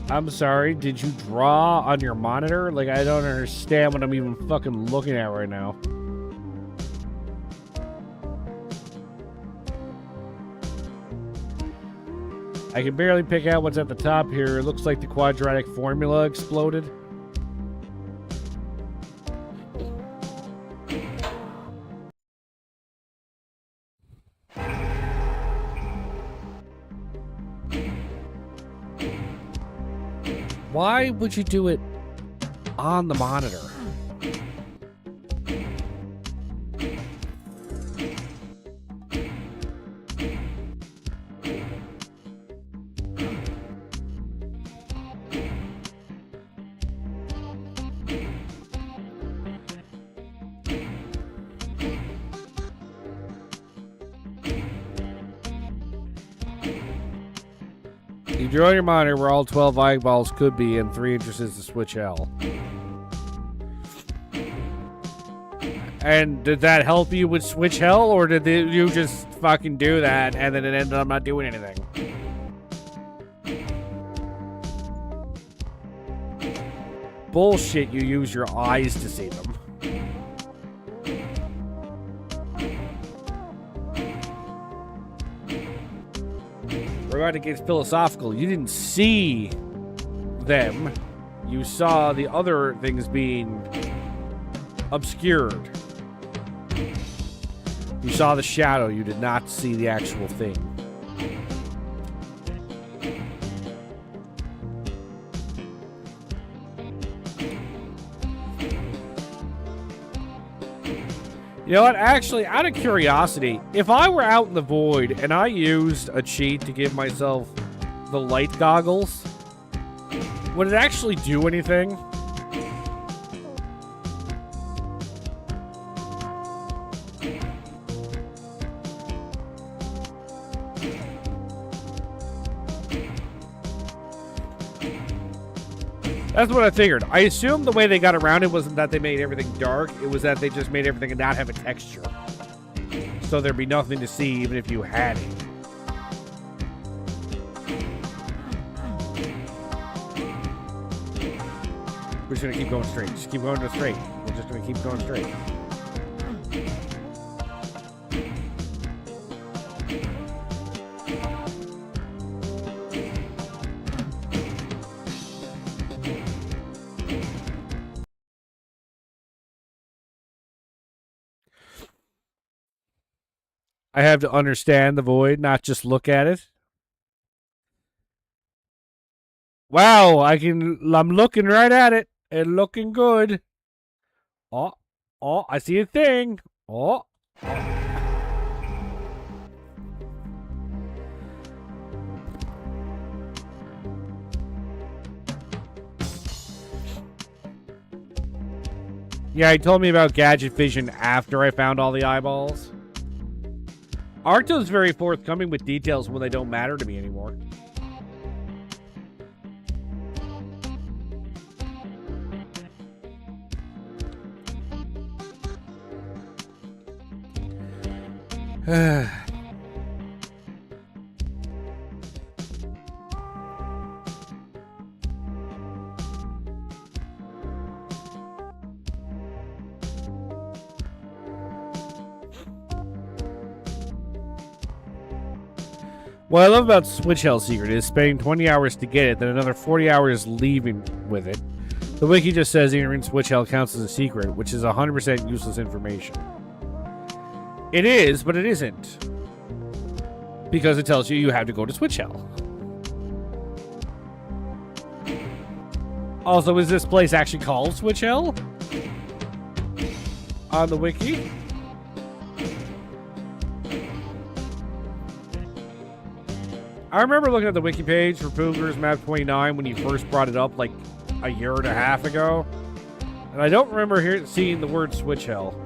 I'm sorry, did you draw on your monitor? Like, I don't understand what I'm even fucking looking at right now. I can barely pick out what's at the top here. It looks like the quadratic formula exploded. Why would you do it on the monitor? You draw your monitor where all 12 eyeballs could be, and 3 inches is the switch L. And did that help you with switch hell, or did you just fucking do that and then it ended up not doing anything? Bullshit, you use your eyes to see them. We're about to get philosophical. You didn't see them. You saw the other things being obscured. You saw the shadow. You did not see the actual thing. You know what? Actually, out of curiosity, if I were out in the void and I used a cheat to give myself the light goggles, would it actually do anything? That's what I figured. I assumed the way they got around it wasn't that they made everything dark. It was that they just made everything not have a texture. So there'd be nothing to see even if you had it. We're just going to keep going straight. Just keep going straight. We're just going to keep going straight. I have to understand the void, not just look at it. Wow, I'm looking right at it. It's looking good. Oh, I see a thing. Oh. Yeah, he told me about gadget vision after I found all the eyeballs. Arcto's very forthcoming with details when they don't matter to me anymore. What I love about Switch Hell Secret is spending 20 hours to get it, then another 40 hours leaving with it. The wiki just says entering Switch Hell counts as a secret, which is 100% useless information. It is, but it isn't. Because it tells you you have to go to Switch Hell. Also, is this place actually called Switch Hell? On the wiki? I remember looking at the wiki page for Poogers Map 29 when you first brought it up like a year and a half ago. And I don't remember seeing the word Switch Hell.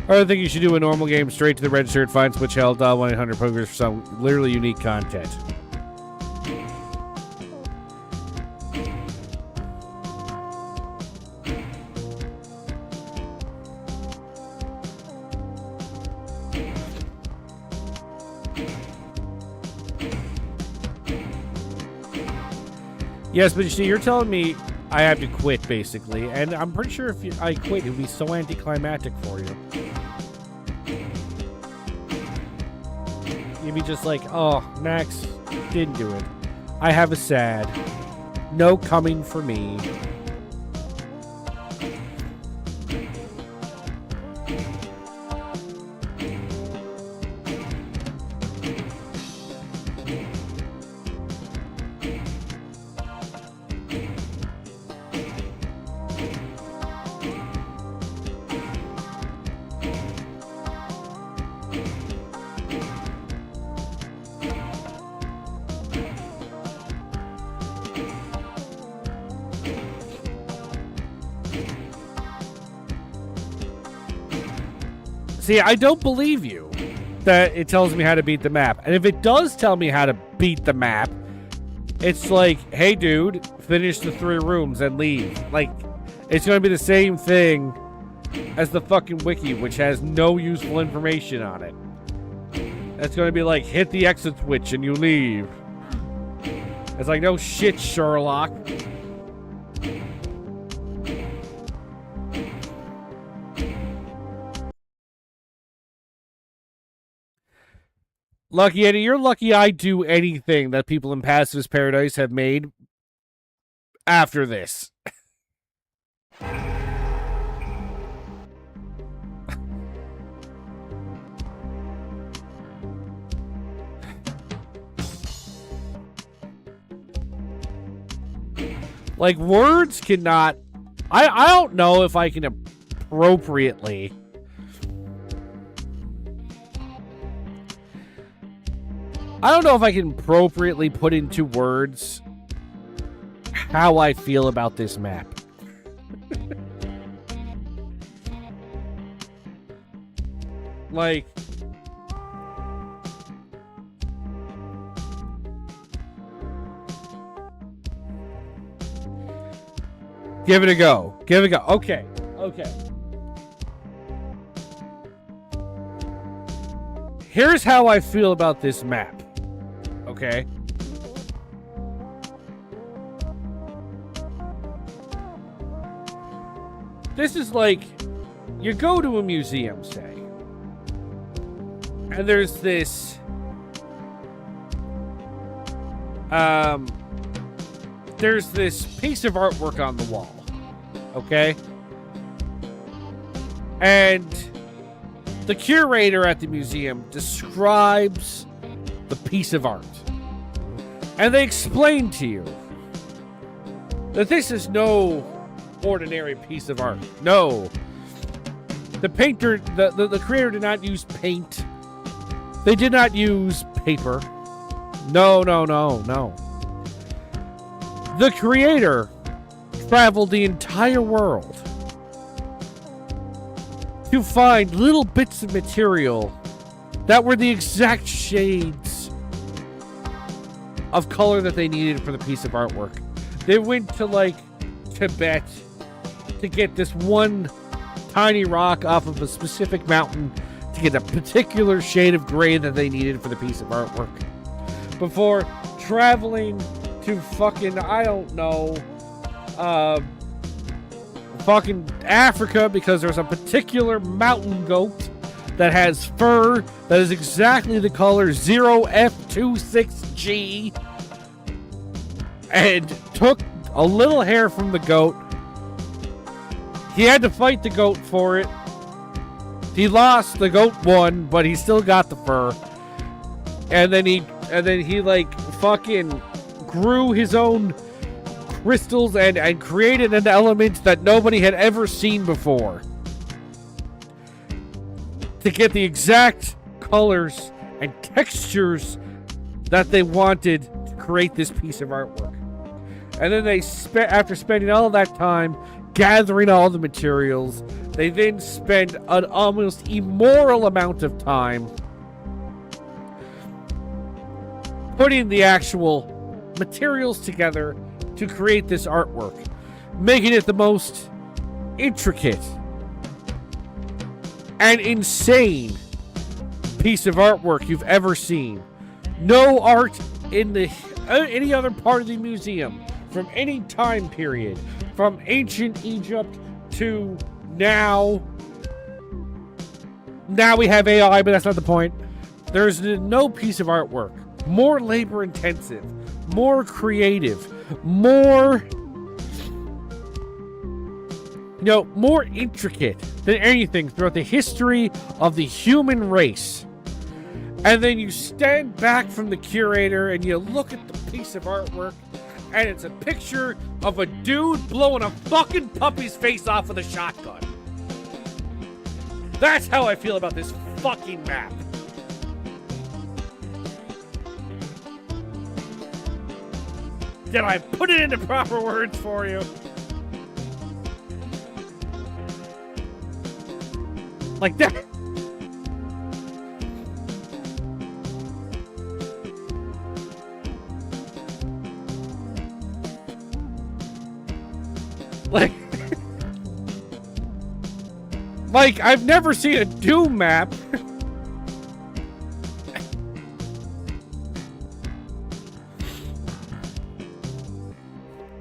I think you should do a normal game straight to the register and find Switch Hell, dial 1-800-Poogers for some literally unique content. Yes, but you see, you're telling me I have to quit, basically. And I'm pretty sure if I quit, it would be so anticlimactic for you. You'd be just like, oh, Max didn't do it. I have a sad. No coming for me. See, I don't believe you that it tells me how to beat the map. And if it does tell me how to beat the map, it's like, hey, dude, finish the 3 rooms and leave. Like, it's going to be the same thing as the fucking wiki, which has no useful information on it. It's going to be like, hit the exit switch and you leave. It's like, no shit, Sherlock. Lucky Eddie, you're lucky I do anything that people in Pacifist Paradise have made after this. Like, words cannot... I don't know if I can appropriately... I don't know if I can appropriately put into words how I feel about this map. Like... Give it a go. Give it a go. Okay. Okay. Here's how I feel about this map. Okay. This is like, you go to a museum, say, and there's this, piece of artwork on the wall, okay? And the curator at the museum describes the piece of art. And they explain to you that this is no ordinary piece of art. No. The painter, the creator did not use paint. They did not use paper. No, no, no, no. The creator traveled the entire world to find little bits of material that were the exact shades of color that they needed for the piece of artwork. They went to, like, Tibet to get this one tiny rock off of a specific mountain to get a particular shade of gray that they needed for the piece of artwork. Before traveling to fucking, I don't know, fucking Africa because there's a particular mountain goat that has fur that is exactly the color 0F26G and took a little hair from the goat. He had to fight the goat for it. He lost, the goat won, but he still got the fur. And then he like fucking grew his own crystals and created an element that nobody had ever seen before to get the exact colors and textures that they wanted to create this piece of artwork. And then they after spending all of that time gathering all the materials, they then spend an almost immoral amount of time putting the actual materials together to create this artwork, making it the most intricate and insane piece of artwork you've ever seen. No art in any other part of the museum from any time period, from ancient Egypt to now. Now we have AI, but that's not the point. There's no piece of artwork more labor intensive, more creative, more intricate than anything throughout the history of the human race. And then you stand back from the curator and you look at the piece of artwork, and it's a picture of a dude blowing a fucking puppy's face off with a shotgun. That's how I feel about this fucking map. Did I put it into proper words for you? Like that. Like I've never seen a Doom map.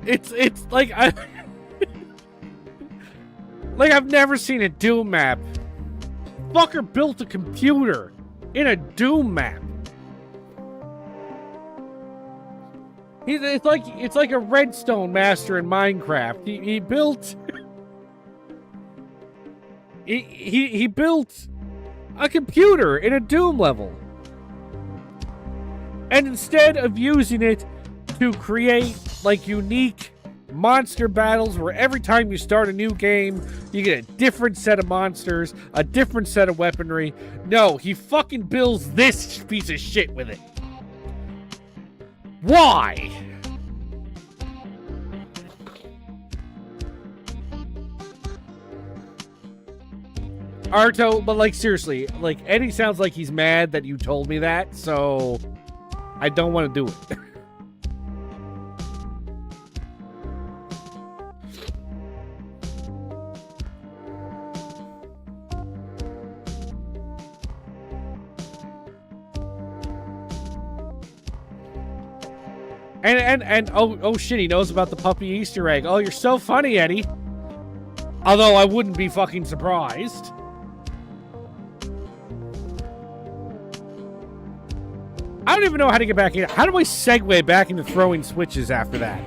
It's like I've never seen a Doom map. Fucker built a computer in a Doom map. It's like a redstone master in Minecraft. He built he built a computer in a Doom level. And instead of using it to create like unique monster battles where every time you start a new game you get a different set of monsters, a different set of weaponry, no, he fucking builds this piece of shit with it. Why? Arto, but like seriously, like Eddie sounds like he's mad that you told me that, so I don't want to do it. And oh shit, he knows about the puppy Easter egg. Oh, you're so funny, Eddie. Although I wouldn't be fucking surprised. I don't even know how to get back in. How do I segue back into throwing switches after that?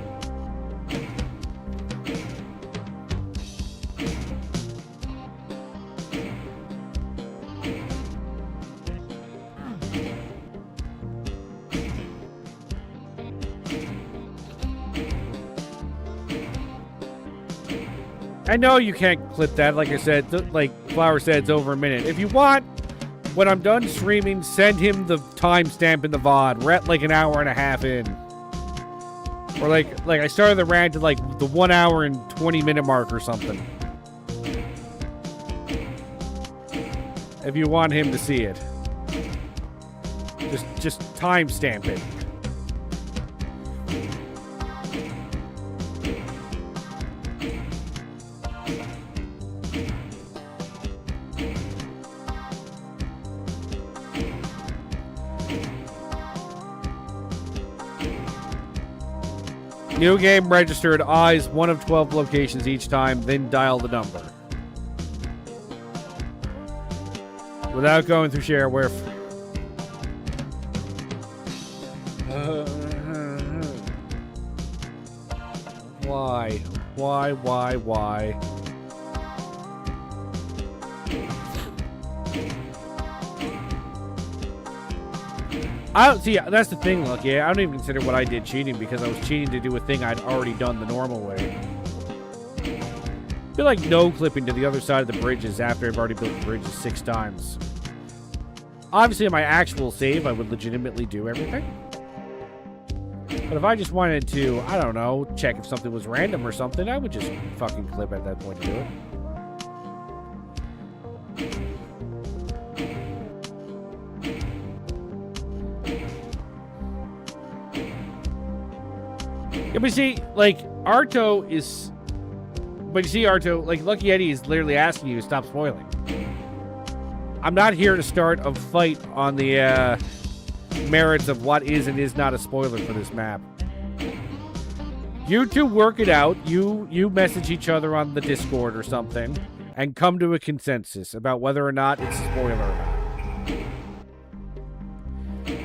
I know you can't clip that. Like I said, like Flower said, it's over a minute. If you want, when I'm done streaming, send him the timestamp in the VOD. We're at like an hour and a half in. Or like I started the rant at like the 1 hour and 20-minute mark or something. If you want him to see it. Just timestamp it. New game registered. Eyes 1 of 12 locations each time, then dial the number. Without going through shareware. Why? Why? I don't see. That's the thing, Lucky. I don't even consider what I did cheating because I was cheating to do a thing I'd already done the normal way. I feel like no clipping to the other side of the bridges after I've already built the bridges 6 times. Obviously, in my actual save, I would legitimately do everything. But if I just wanted to, I don't know, check if something was random or something, I would just fucking clip at that point to do it. Yeah, but see, like, Arto is... But you see, Arto, like, Lucky Eddie is literally asking you to stop spoiling. I'm not here to start a fight on the, merits of what is and is not a spoiler for this map. You two work it out. You message each other on the Discord or something and come to a consensus about whether or not it's a spoiler or not.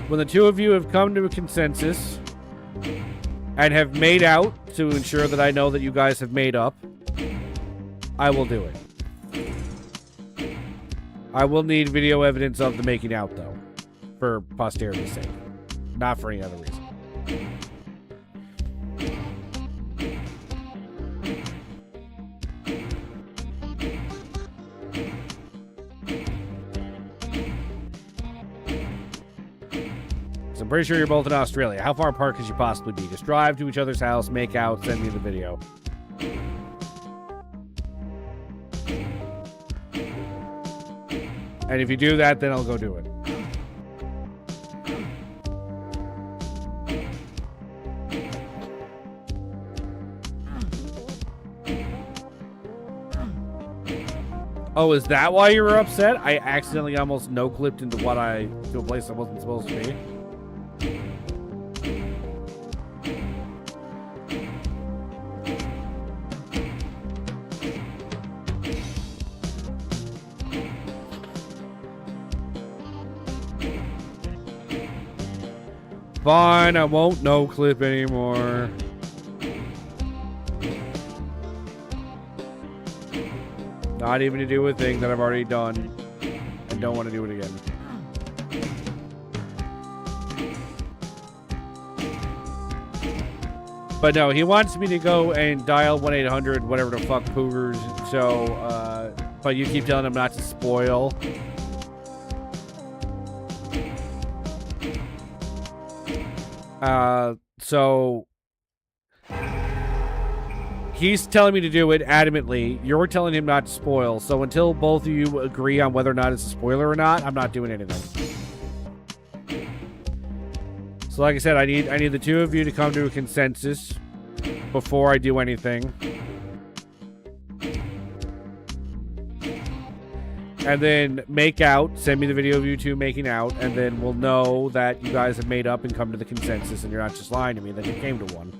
When the two of you have come to a consensus and have made out to ensure that I know that you guys have made up, I will do it. I will need video evidence of the making out, though, for posterity's sake, not for any other reason. So I'm pretty sure you're both in Australia. How far apart could you possibly be? Just drive to each other's house, make out, send me the video. And if you do that, then I'll go do it. Oh, is that why you were upset? I accidentally almost no-clipped into to a place I wasn't supposed to be. Fine, I won't no-clip anymore. Not even to do a thing that I've already done and don't want to do it again. But no, he wants me to go and dial 1-800 whatever the fuck Poogers. So, but you keep telling him not to spoil. So he's telling me to do it adamantly. You're telling him not to spoil. So until both of you agree on whether or not it's a spoiler or not, I'm not doing anything. So like I said, I need the two of you to come to a consensus before I do anything. And then make out, send me the video of you two making out, and then we'll know that you guys have made up and come to the consensus and you're not just lying to me, that you came to one.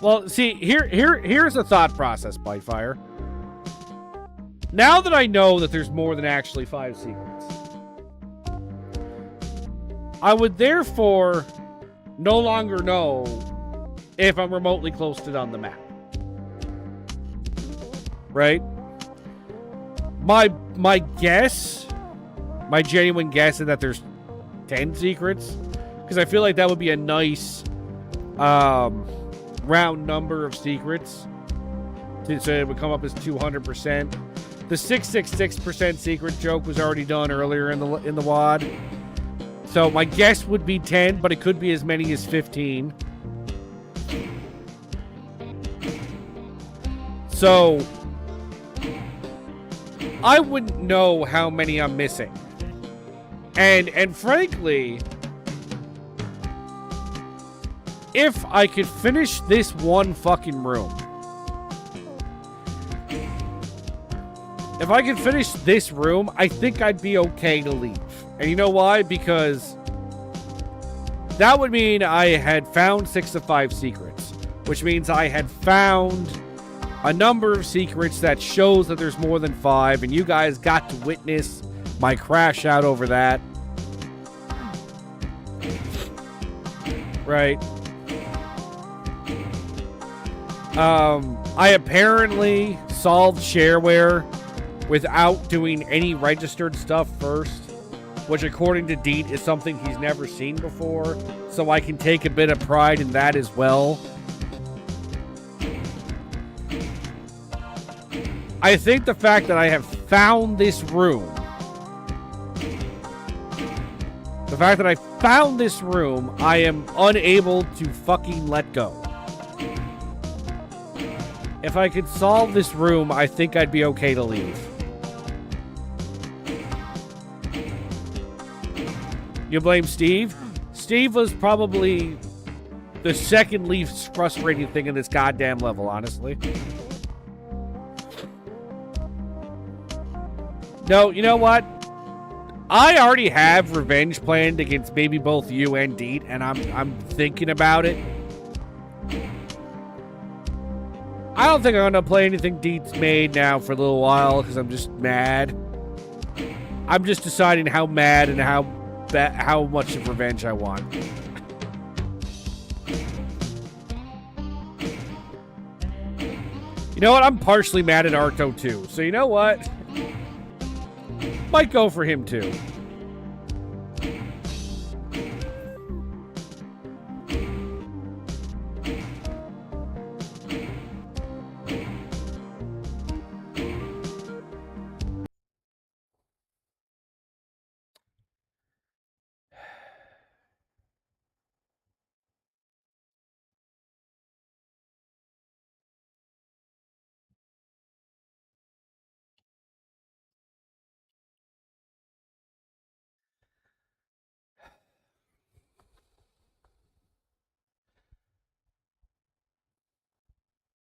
Well, see, here's a thought process, Bitefire. Now that I know that there's more than actually 5 secrets, I would therefore no longer know if I'm remotely close to it on the map. Right? My guess, my genuine guess is that there's 10 secrets. Because I feel like that would be a nice round number of secrets. So it would come up as 200%. The 666% secret joke was already done earlier in the WAD. So my guess would be 10, but it could be as many as 15. So I wouldn't know how many I'm missing. And frankly, if I could finish this one fucking room, if I could finish this room, I think I'd be okay to leave. And you know why? Because that would mean I had found 6 of 5 secrets, which means I had found a number of secrets that shows that there's more than 5, and you guys got to witness my crash out over that. Right. I apparently solved shareware without doing any registered stuff first, which according to Deet is something he's never seen before, so I can take a bit of pride in that as well. I think the fact that I have found this room, I am unable to fucking let go. If I could solve this room, I think I'd be okay to leave. You blame Steve? Steve was probably the second least frustrating thing in this goddamn level, honestly. No, you know what? I already have revenge planned against maybe both you and Deet, and I'm thinking about it. I don't think I'm gonna play anything Deet's made now for a little while because I'm just mad. I'm just deciding how mad and how much of revenge I want. You know what? I'm partially mad at Arto too. So you know what? Might go for him too.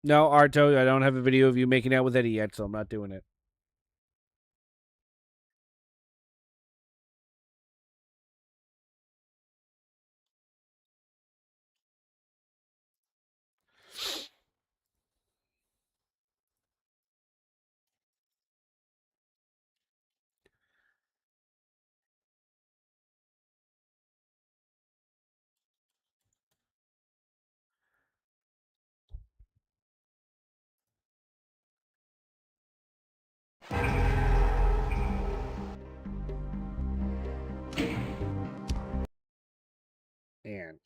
No, Arto, I don't have a video of you making out with Eddie yet, so I'm not doing it. Man.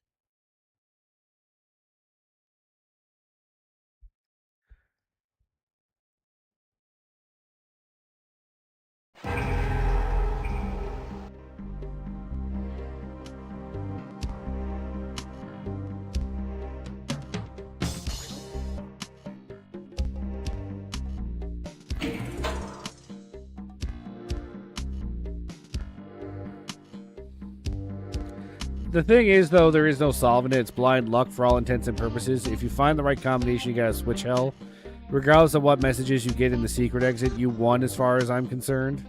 The thing is, though, there is no solving it. It's blind luck for all intents and purposes. If you find the right combination, you gotta switch hell. Regardless of what messages you get in the secret exit, you won as far as I'm concerned.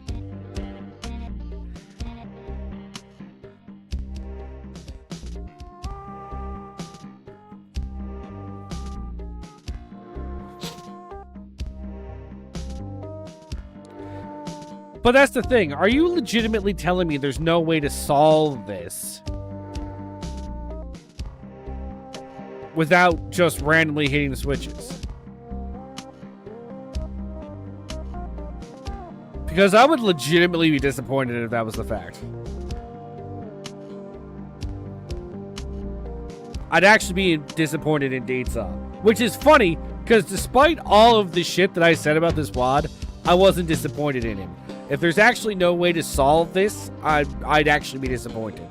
But that's the thing. Are you legitimately telling me there's no way to solve this without just randomly hitting the switches? Because I would legitimately be disappointed if that was the fact. I'd actually be disappointed in Deet's, which is funny, because despite all of the shit that I said about this WAD, I wasn't disappointed in him. If there's actually no way to solve this, I'd actually be disappointed.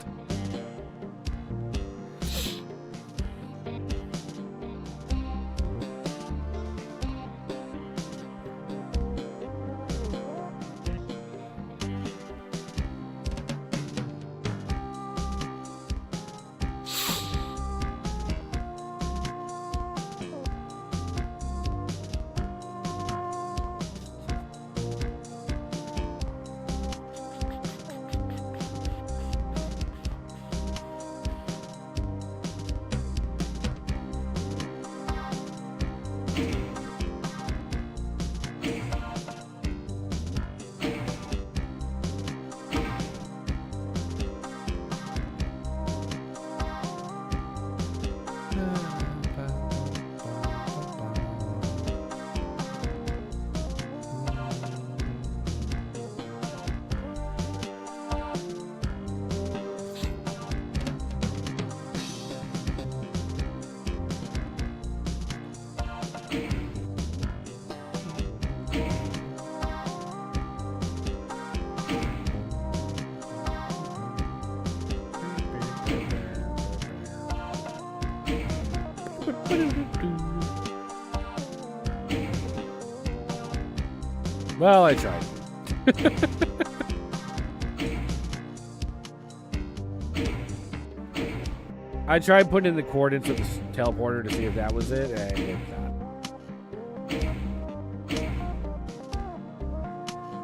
Well, I tried. I tried putting in the coordinates of the teleporter to see if that was it, and it's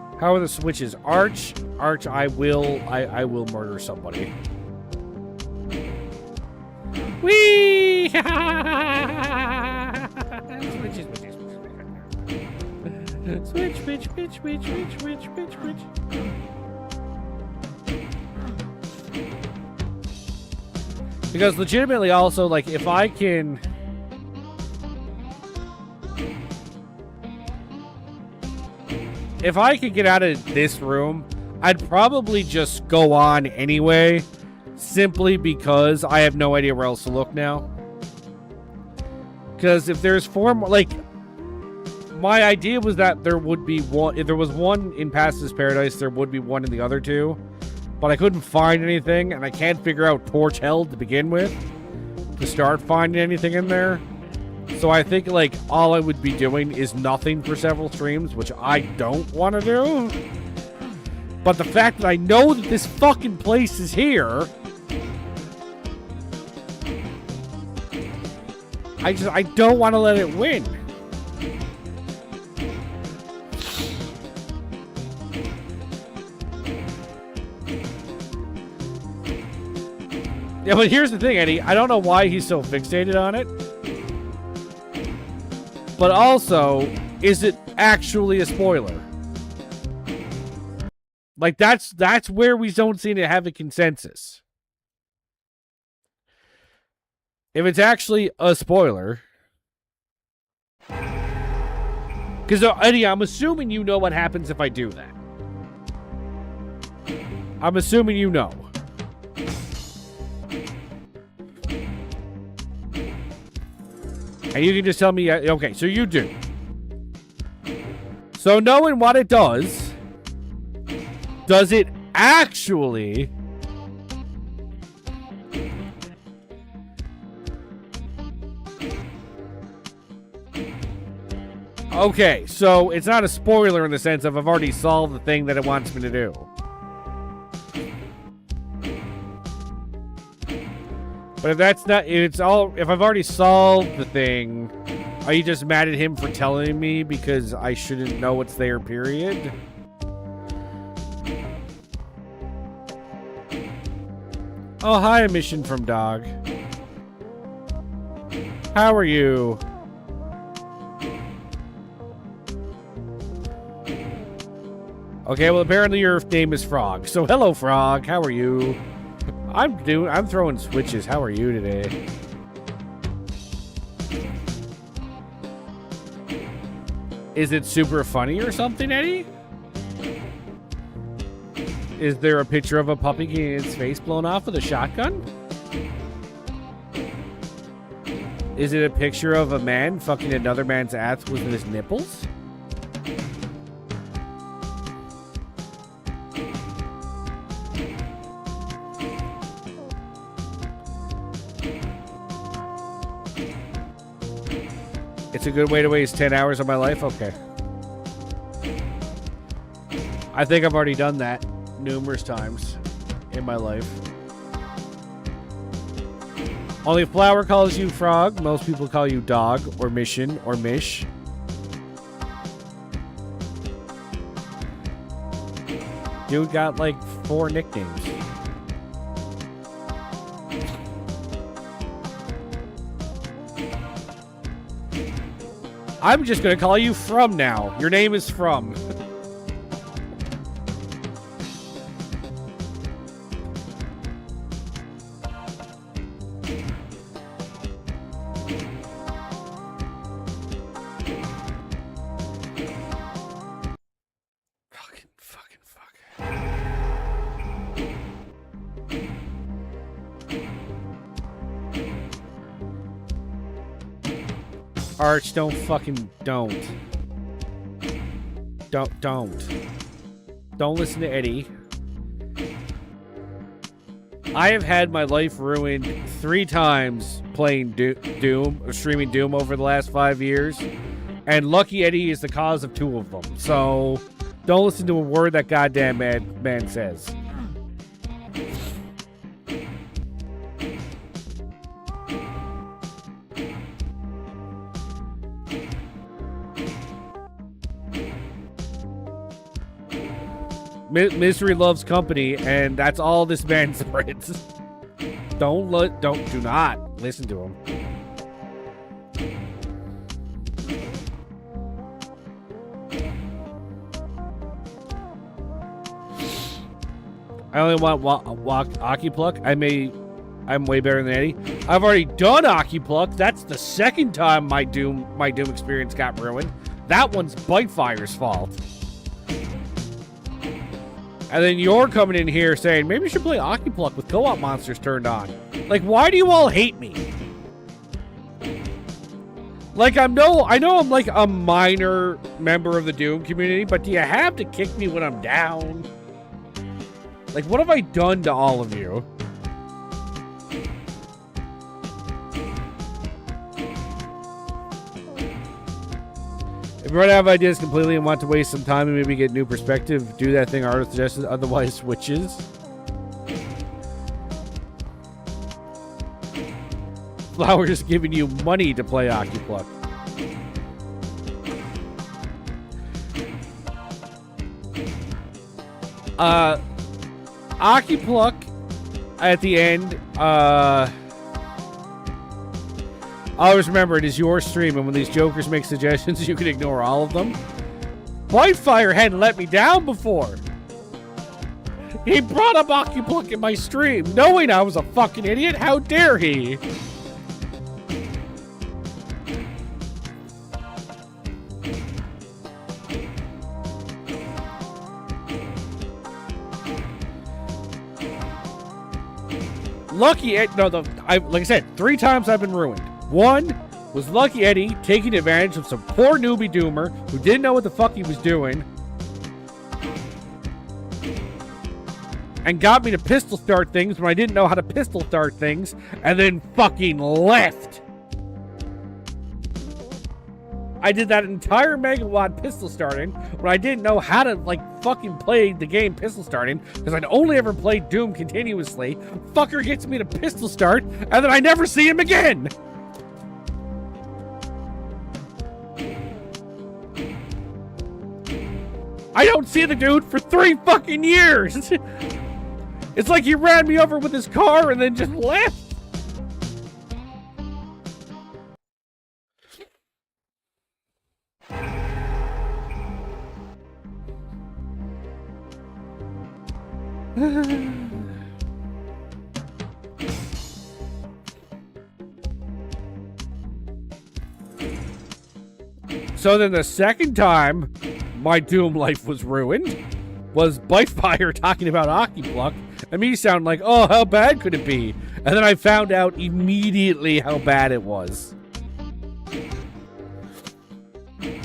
not. How are the switches? Arch, I will murder somebody. Whee! Switch. Because legitimately also, like, if I can... If I could get out of this room, I'd probably just go on anyway, simply because I have no idea where else to look now. Because if there's four more, like, my idea was that there would be one, if there was one in Past's Paradise, there would be one in the other two. But I couldn't find anything, and I can't figure out Torch Held to begin with, to start finding anything in there. So I think, like, all I would be doing is nothing for several streams, which I don't want to do. But the fact that I know that this fucking place is here, I don't want to let it win. Yeah, but here's the thing, Eddie. I don't know why he's so fixated on it. But also, is it actually a spoiler? Like, that's where we don't seem to have a consensus. If it's actually a spoiler... Because, Eddie, I'm assuming you know what happens if I do that. I'm assuming you know. And you can just tell me, okay, so you do. So knowing what it does it actually... Okay, so it's not a spoiler in the sense of I've already solved the thing that it wants me to do. But if that's not, if I've already solved the thing, are you just mad at him for telling me because I shouldn't know what's there, period? Oh, hi, a mission from Dog. How are you? Okay, well, apparently your name is Frog. So, hello, Frog. How are you? I'm throwing switches. How are you today? Is it super funny or something, Eddie? Is there a picture of a puppy getting its face blown off with a shotgun? Is it a picture of a man fucking another man's ass with his nipples? It's a good way to waste 10 hours of my life? Okay. I think I've already done that numerous times in my life. Only Flower calls you Frog. Most people call you Dog or Mission or Mish. Dude got like 4 nicknames. I'm just gonna call you From now. Your name is From. Arch, don't. Don't listen to Eddie. I have had my life ruined 3 times playing Doom, or streaming Doom over the last 5 years. And Lucky Eddie is the cause of 2 of them. So, don't listen to a word that goddamn man says. Misery loves company, and that's all this man spreads. Do not listen to him. I only want Aki Pluck. I'm way better than Eddie. I've already done Aki Pluck. That's the 2nd time my Doom experience got ruined. That one's Bitefire's fault. And then you're coming in here saying, maybe you should play Aki Pluck with co-op monsters turned on. Like, why do you all hate me? Like, I know I'm like a minor member of the Doom community, but do you have to kick me when I'm down? Like, what have I done to all of you? If you run out of ideas completely and want to waste some time and maybe get new perspective, do that thing Arthur suggested, otherwise switches. Flower's giving you money to play Aki Pluck. Aki Pluck at the end, always remember, it is your stream, and when these jokers make suggestions, you can ignore all of them. Whitefire hadn't let me down before. He brought up Aki Pluck in my stream, knowing I was a fucking idiot. How dare he? Lucky Eddie, like I said, 3 times I've been ruined. 1 was Lucky Eddie taking advantage of some poor newbie doomer who didn't know what the fuck he was doing and got me to pistol start things when I didn't know how to pistol start things, and then fucking left. I did that entire megawatt pistol starting when I didn't know how to, like, fucking play the game pistol starting, because I'd only ever played Doom continuously. Fucker gets me to pistol start, and then I never see him again. I don't see the dude for 3 fucking years. It's like he ran me over with his car and then just left. So then the 2nd time my Doom life was ruined was Bitefire talking about Aki Pluck, and me sounding like, oh, how bad could it be? And then I found out immediately how bad it was. And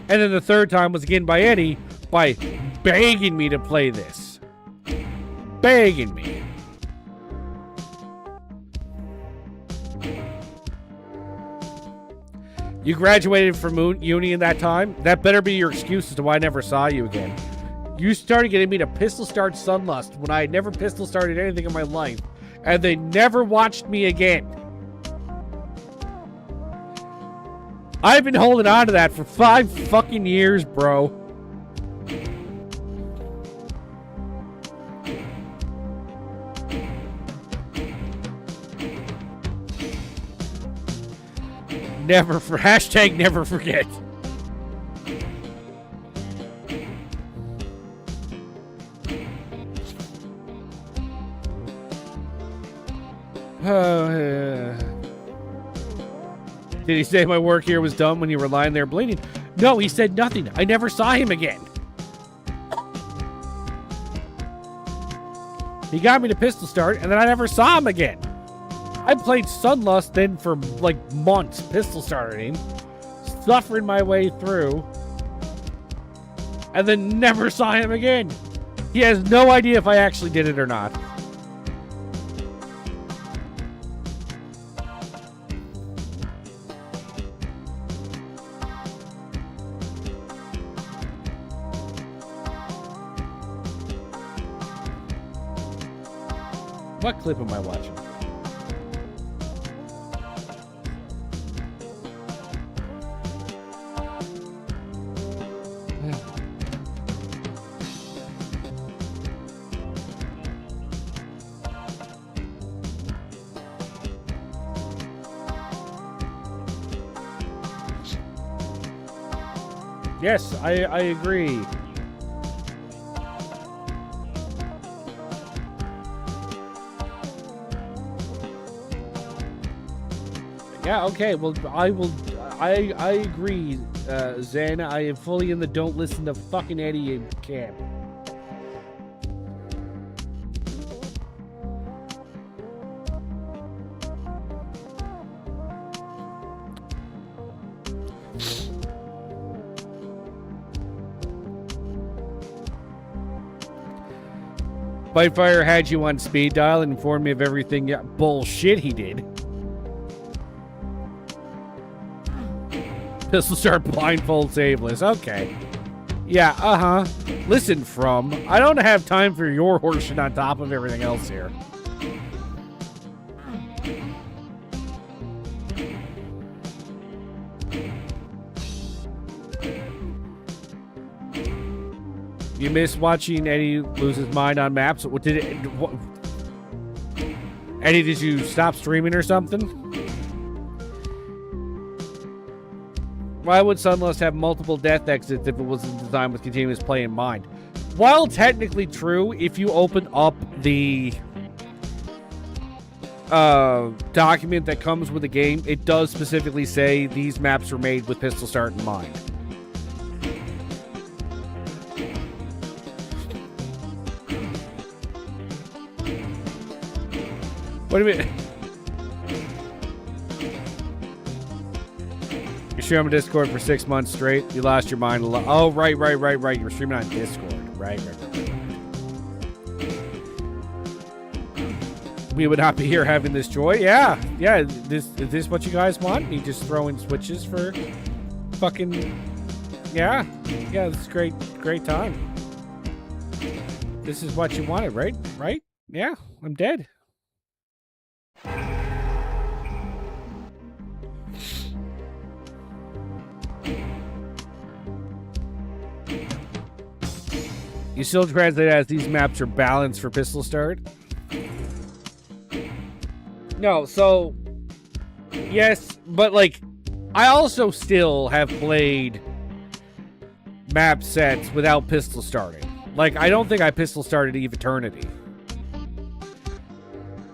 then the 3rd time was again by Eddie, by begging me to play this. Begging me. You graduated from uni in that time? That better be your excuse as to why I never saw you again. You started getting me to pistol start Sunlust when I had never pistol started anything in my life, and they never watched me again. I've been holding on to that for 5 fucking years, bro. Never for hashtag never forget. Did he say my work here was done when you were lying there bleeding? No, he said nothing. I never saw him again. He got me to pistol start, and then I never saw him again. I played Sunlust then for like months, pistol starting, suffering my way through, and then never saw him again. He has no idea if I actually did it or not. What clip am I watching? Yes, I agree. Yeah, okay, well, I agree, Zen. I am fully in the don't listen to fucking Eddie camp. Bitefire had you on speed dial and informed me of everything. Yeah, bullshit, he did. Pistol start blindfold saveless. Okay. Yeah, Listen, I don't have time for your horseshit on top of everything else here. You miss watching Eddie lose his mind on maps? What did it? What, Eddie, did you stop streaming or something? Why would Sunlust have multiple death exits if it wasn't designed with continuous play in mind? While technically true, if you open up the document that comes with the game, it does specifically say these maps were made with pistol start in mind. What do you mean? You stream on Discord for 6 months straight. You lost your mind a lot. Oh, right. You're streaming on Discord. Right. We would not be here having this joy. Yeah. Is this what you guys want? Me just throwing switches for fucking... Yeah, this is great time. This is what you wanted, right? Right? Yeah, I'm dead. You still translate as these maps are balanced for pistol start? No, so... Yes, but like... I also still have played map sets without pistol starting. Like, I don't think I pistol started Eve Eternity.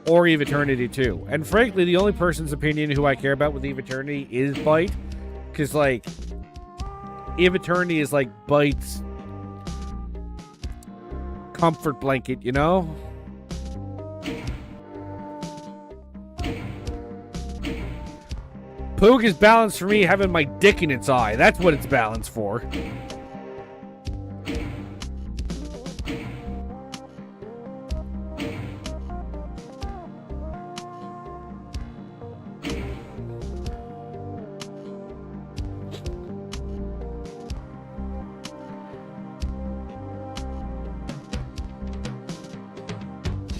Or Eve Eternity 2. And frankly, the only person's opinion who I care about with Eve Eternity is Byte. Because, like... Eve Eternity is like Byte's comfort blanket, you know? Poog is balanced for me having my dick in its eye. That's what it's balanced for.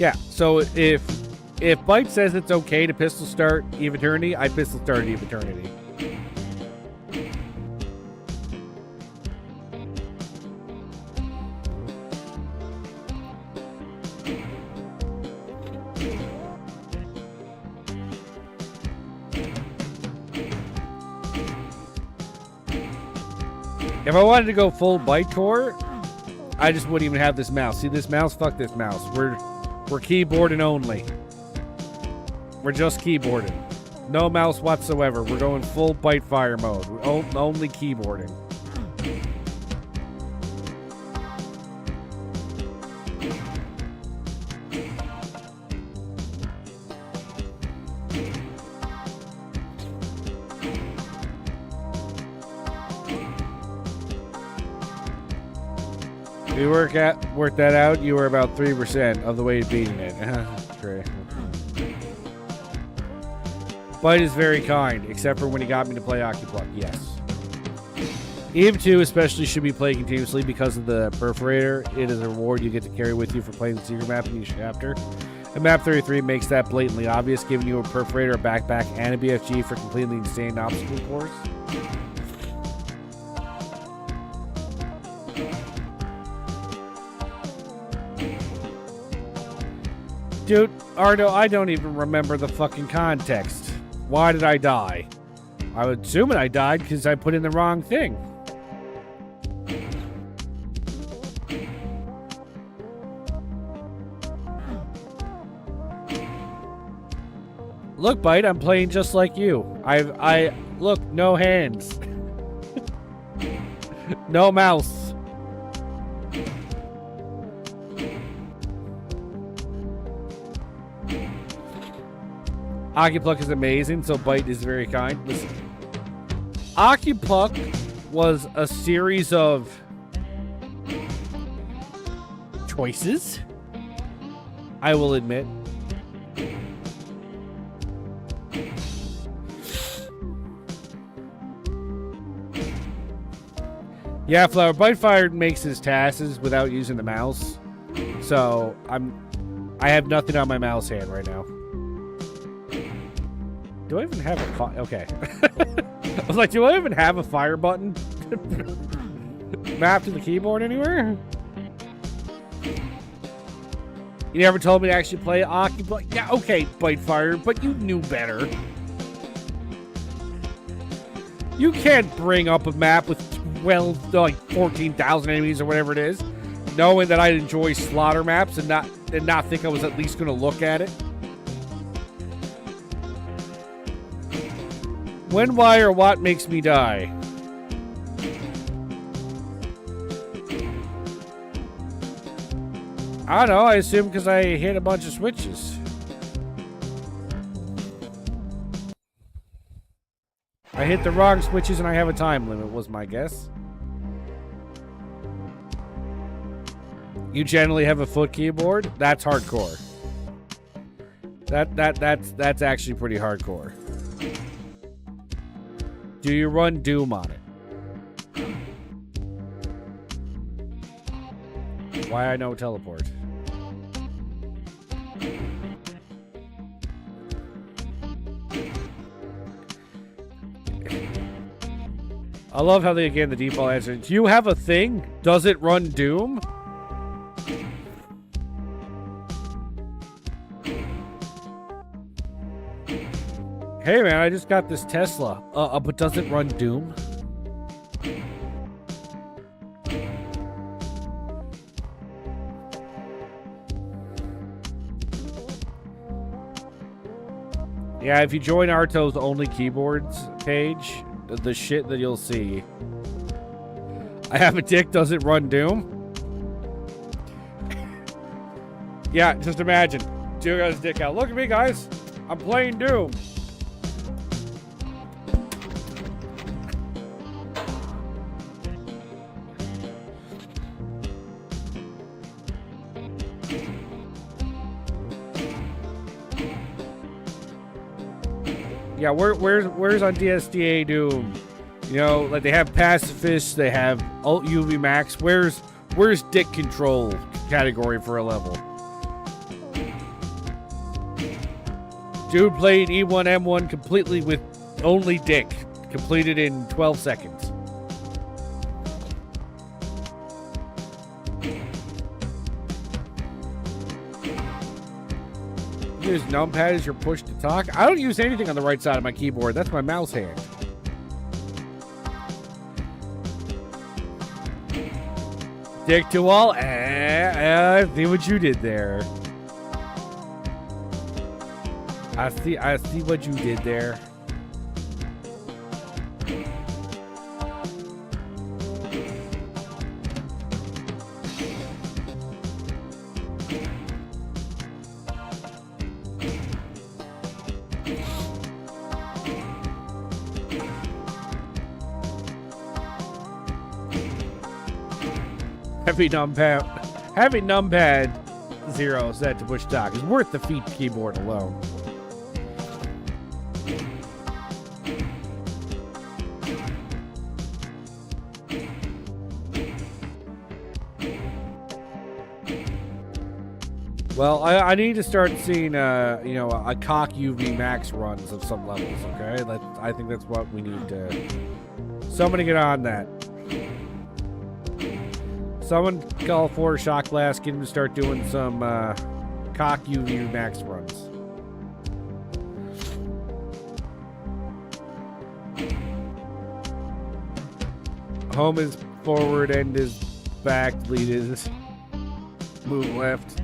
Yeah, so if Byte says it's okay to pistol start Eve Eternity, I pistol start Eve Eternity. If I wanted to go full Byte core, I just wouldn't even have this mouse. See this mouse? Fuck this mouse. We're keyboarding only. We're just keyboarding. No mouse whatsoever. We're going full Byte fire mode. Only keyboarding. If you work that out, you were about 3% of the way to beating it. Great. Byte is very kind, except for when he got me to play Occupluck, yes. Eve 2 especially should be played continuously because of the perforator. It is a reward you get to carry with you for playing the secret map in each chapter. And map 33 makes that blatantly obvious, giving you a perforator, a backpack, and a BFG for completely insane obstacle course. Dude, Ardo, I don't even remember the fucking context. Why did I die? I would assume I died because I put in the wrong thing. Look, Byte, I'm playing just like you. Look, no hands. No mouse. Occupluck is amazing, so Byte is very kind. Listen, Occupluck was a series of choices, I will admit. Yeah, Flower, Byte Fire makes his tasks without using the mouse, so I have nothing on my mouse hand right now. Do I even have a fire? Okay. I was like, do I even have a fire button mapped to the keyboard anywhere? You never told me to actually play Occupy. Yeah, okay, Byte Fire, but you knew better. You can't bring up a map with 14,000 enemies or whatever it is, knowing that I'd enjoy slaughter maps and not think I was at least going to look at it. When, why, or what makes me die? I don't know. I assume because I hit a bunch of switches. I hit the wrong switches and I have a time limit, was my guess. You generally have a foot keyboard? That's hardcore. That's actually pretty hardcore. Do you run Doom on it? Why I know teleport? I love how they again the default answer. Do you have a thing? Does it run Doom? Hey man, I just got this Tesla. But does it run Doom? Yeah, if you join Arto's only keyboards page, the shit that you'll see. I have a dick, does it run Doom? Yeah, just imagine. Joe got his dick out. Look at me, guys. I'm playing Doom. Yeah, where's on DSDA Doom? You know, like they have pacifists, they have alt UV max. Where's dick control category for a level? Dude played E1M1 completely with only dick. Completed in 12 seconds. You use numpad as your push to talk? I don't use anything on the right side of my keyboard. That's my mouse hand. Dick to all. I see what you did there. I see what you did there. Having numpad 0 set to push talk is worth the feet keyboard alone. Well, I need to start seeing, you know, a cock UV max runs of some levels. Okay, I think that's what we need to. Somebody get on that. Someone call for Shot Glass, get him to start doing some cock UV max runs. Home is forward, end is back, lead is move left.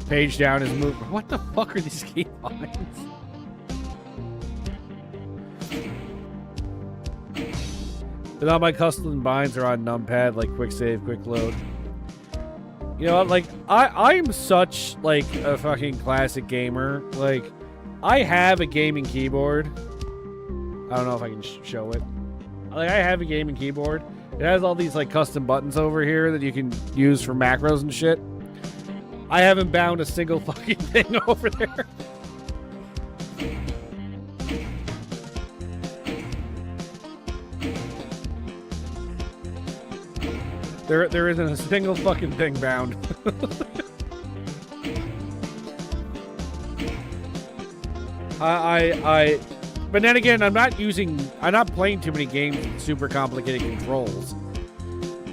Page down is move. What the fuck are these key lines? And all my custom binds are on numpad, like quick save, quick load. You know what? Like, I am such, like, a fucking classic gamer. Like, I have a gaming keyboard. I don't know if I can show it. Like, I have a gaming keyboard. It has all these, like, custom buttons over here that you can use for macros and shit. I haven't bound a single fucking thing over there. There isn't a single fucking thing bound. But then again, I'm not playing too many games with super complicated controls.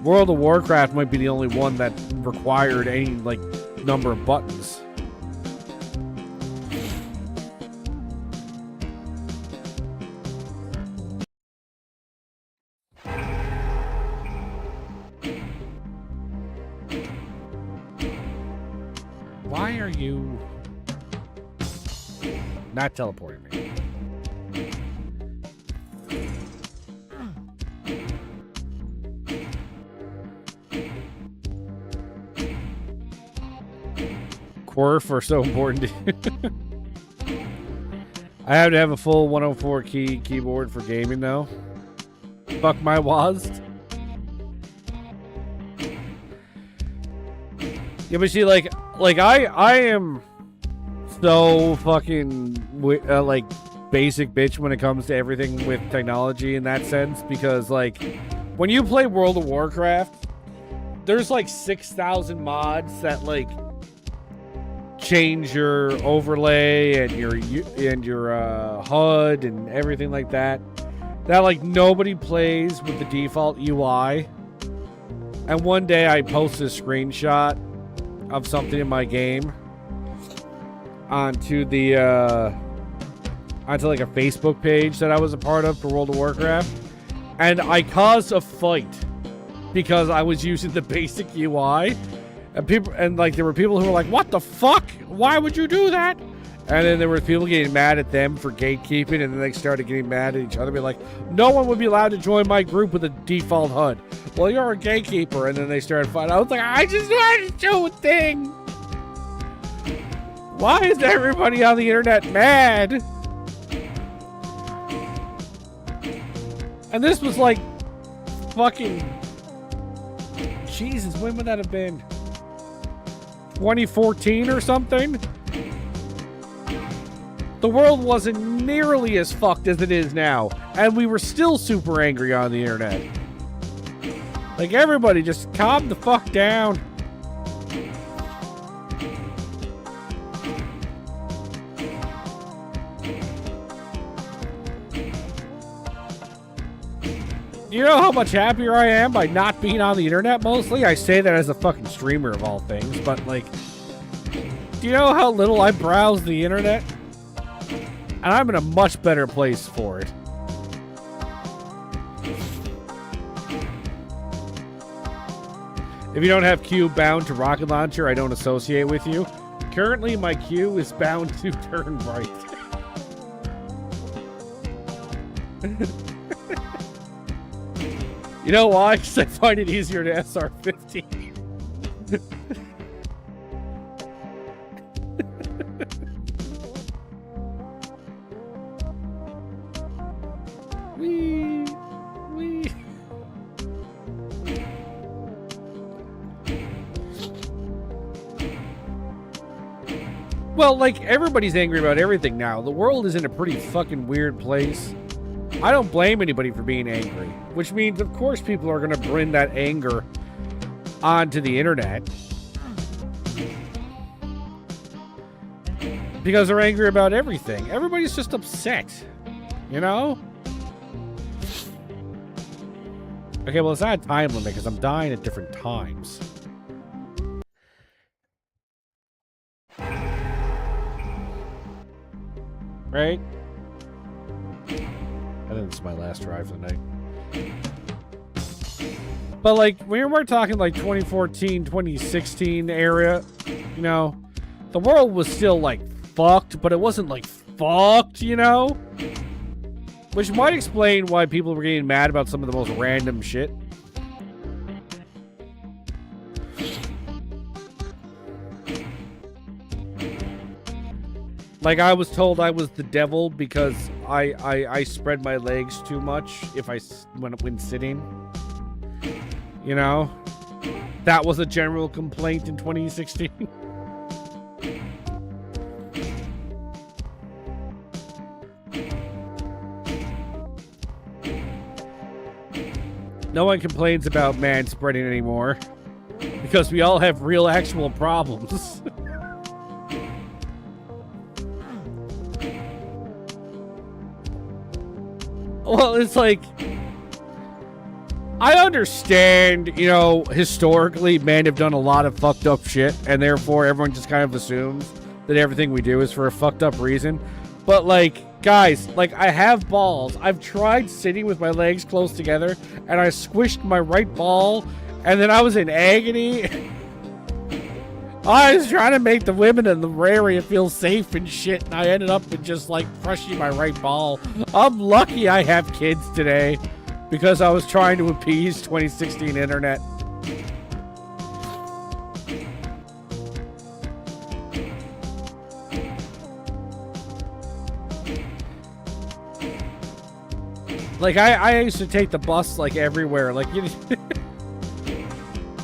World of Warcraft might be the only one that required any, like, number of buttons. Why are you not teleporting me? Quirf are so important. I have to have a full 104 keyboard for gaming though. Fuck my WASD. Yeah, but see, like I am so fucking like basic bitch when it comes to everything with technology in that sense, because like when you play World of Warcraft, there's like 6,000 mods that like change your overlay and your HUD and everything like that. That like nobody plays with the default UI. And one day I posted a screenshot of something in my game onto the onto like a Facebook page that I was a part of for World of Warcraft, and I caused a fight because I was using the basic UI, and there were people who were like, "What the fuck? Why would you do that?" And then there were people getting mad at them for gatekeeping, and then they started getting mad at each other, be like, "No one would be allowed to join my group with a default HUD." Well, you're a gatekeeper, and then they started fighting. I was like, I just wanted to show a thing. Why is everybody on the internet mad? And this was like fucking Jesus, when would that have been? 2014 or something? The world wasn't nearly as fucked as it is now, and we were still super angry on the internet. Like, everybody just calm the fuck down. Do you know how much happier I am by not being on the internet mostly? I say that as a fucking streamer of all things, but like, do you know how little I browse the internet? And I'm in a much better place for it. If you don't have Q bound to Rocket Launcher, I don't associate with you. Currently, my Q is bound to turn right. You know why? Because I find it easier to SR-15. Wee, wee. Well, like, everybody's angry about everything now. The world is in a pretty fucking weird place. I don't blame anybody for being angry, which means, of course, people are going to bring that anger onto the internet because they're angry about everything. Everybody's just upset, you know? Okay, well, it's not a time limit because I'm dying at different times. Right? I think this is my last drive for the night. But, like, when we're talking, like, 2014, 2016 area, you know, the world was still, like, fucked, but it wasn't, like, fucked, you know? Which might explain why people were getting mad about some of the most random shit. Like, I was told I was the devil because I spread my legs too much when sitting. You know? That was a general complaint in 2016. No one complains about man spreading anymore. Because we all have real actual problems. Well, it's like, I understand, you know, historically, men have done a lot of fucked up shit, and therefore everyone just kind of assumes that everything we do is for a fucked up reason. But, like, guys, like, I have balls. I've tried sitting with my legs close together, and I squished my right ball, and then I was in agony. I was trying to make the women in the area feel safe and shit, and I ended up in just, like, crushing my right ball. I'm lucky I have kids today, because I was trying to appease 2016 internet. Like, I used to take the bus, like, everywhere. Like, you know,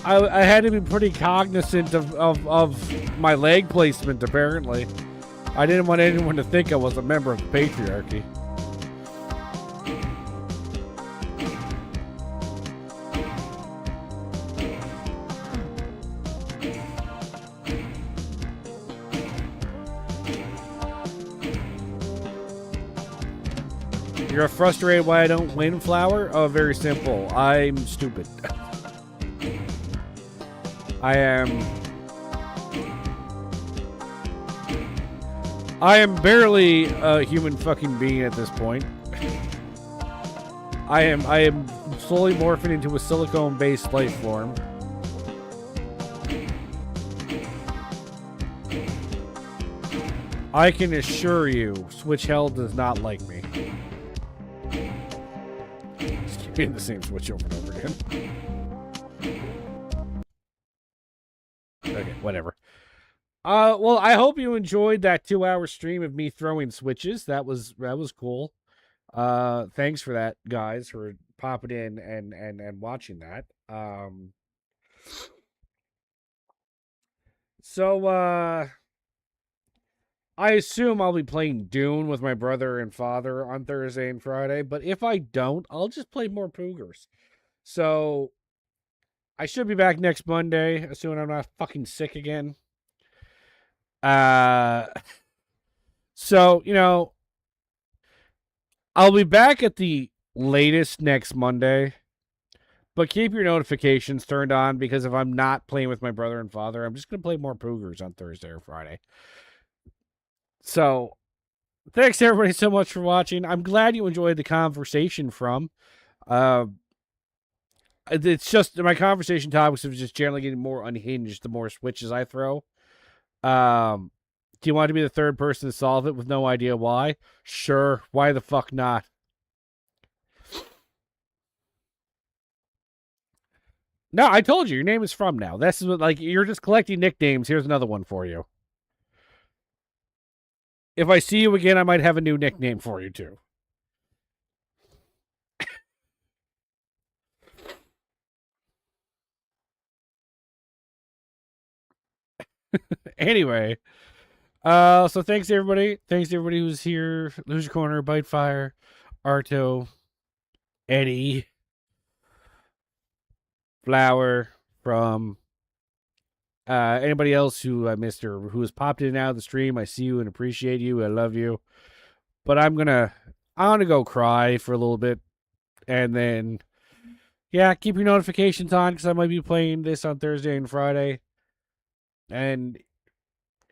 I had to be pretty cognizant of my leg placement, apparently. I didn't want anyone to think I was a member of the patriarchy. You're frustrated why I don't win, Flower? Oh, very simple. I'm stupid. I am barely a human fucking being at this point. I am slowly morphing into a silicone-based life form. I can assure you, Switch Hell does not like me. Just keep getting the same Switch over and over again. Okay, whatever. Well, I hope you enjoyed that 2-hour stream of me throwing switches. That was cool. Thanks for that, guys, for popping in and watching that. So I assume I'll be playing Dune with my brother and father on Thursday and Friday, but if I don't, I'll just play more Poogers. So I should be back next Monday, assuming I'm not fucking sick again. So, you know, I'll be back at the latest next Monday. But keep your notifications turned on because if I'm not playing with my brother and father, I'm just going to play more Poogers on Thursday or Friday. So, thanks everybody so much for watching. I'm glad you enjoyed the conversation from. It's just my conversation topics are just generally getting more unhinged the more switches I throw. Do you want to be the third person to solve it with no idea why? Sure. Why the fuck not? No, I told you your name is from now. This is what, like, you're just collecting nicknames. Here's another one for you. If I see you again, I might have a new nickname for you too. Anyway, so thanks everybody. Thanks everybody who's here. Loser Corner, Bite Fire, Arto, Eddie, Flower, from anybody else who I missed or who has popped in and out of the stream. I see you and appreciate you. I love you. But I want to go cry for a little bit, and then keep your notifications on because I might be playing this on Thursday and Friday, and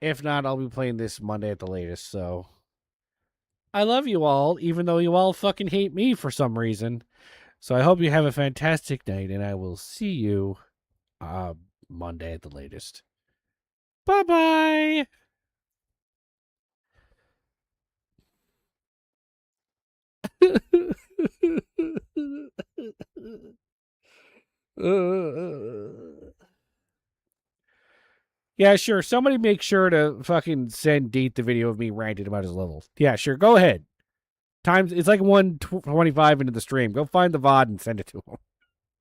if not, I'll be playing this Monday at the latest. So I love you all, even though you all fucking hate me for some reason. So I hope you have a fantastic night, and I will see you Monday at the latest. Bye-bye. Yeah, sure. Somebody make sure to fucking send Deet the video of me ranting about his levels. Yeah, sure. Go ahead. It's like 1:25 into the stream. Go find the VOD and send it to him.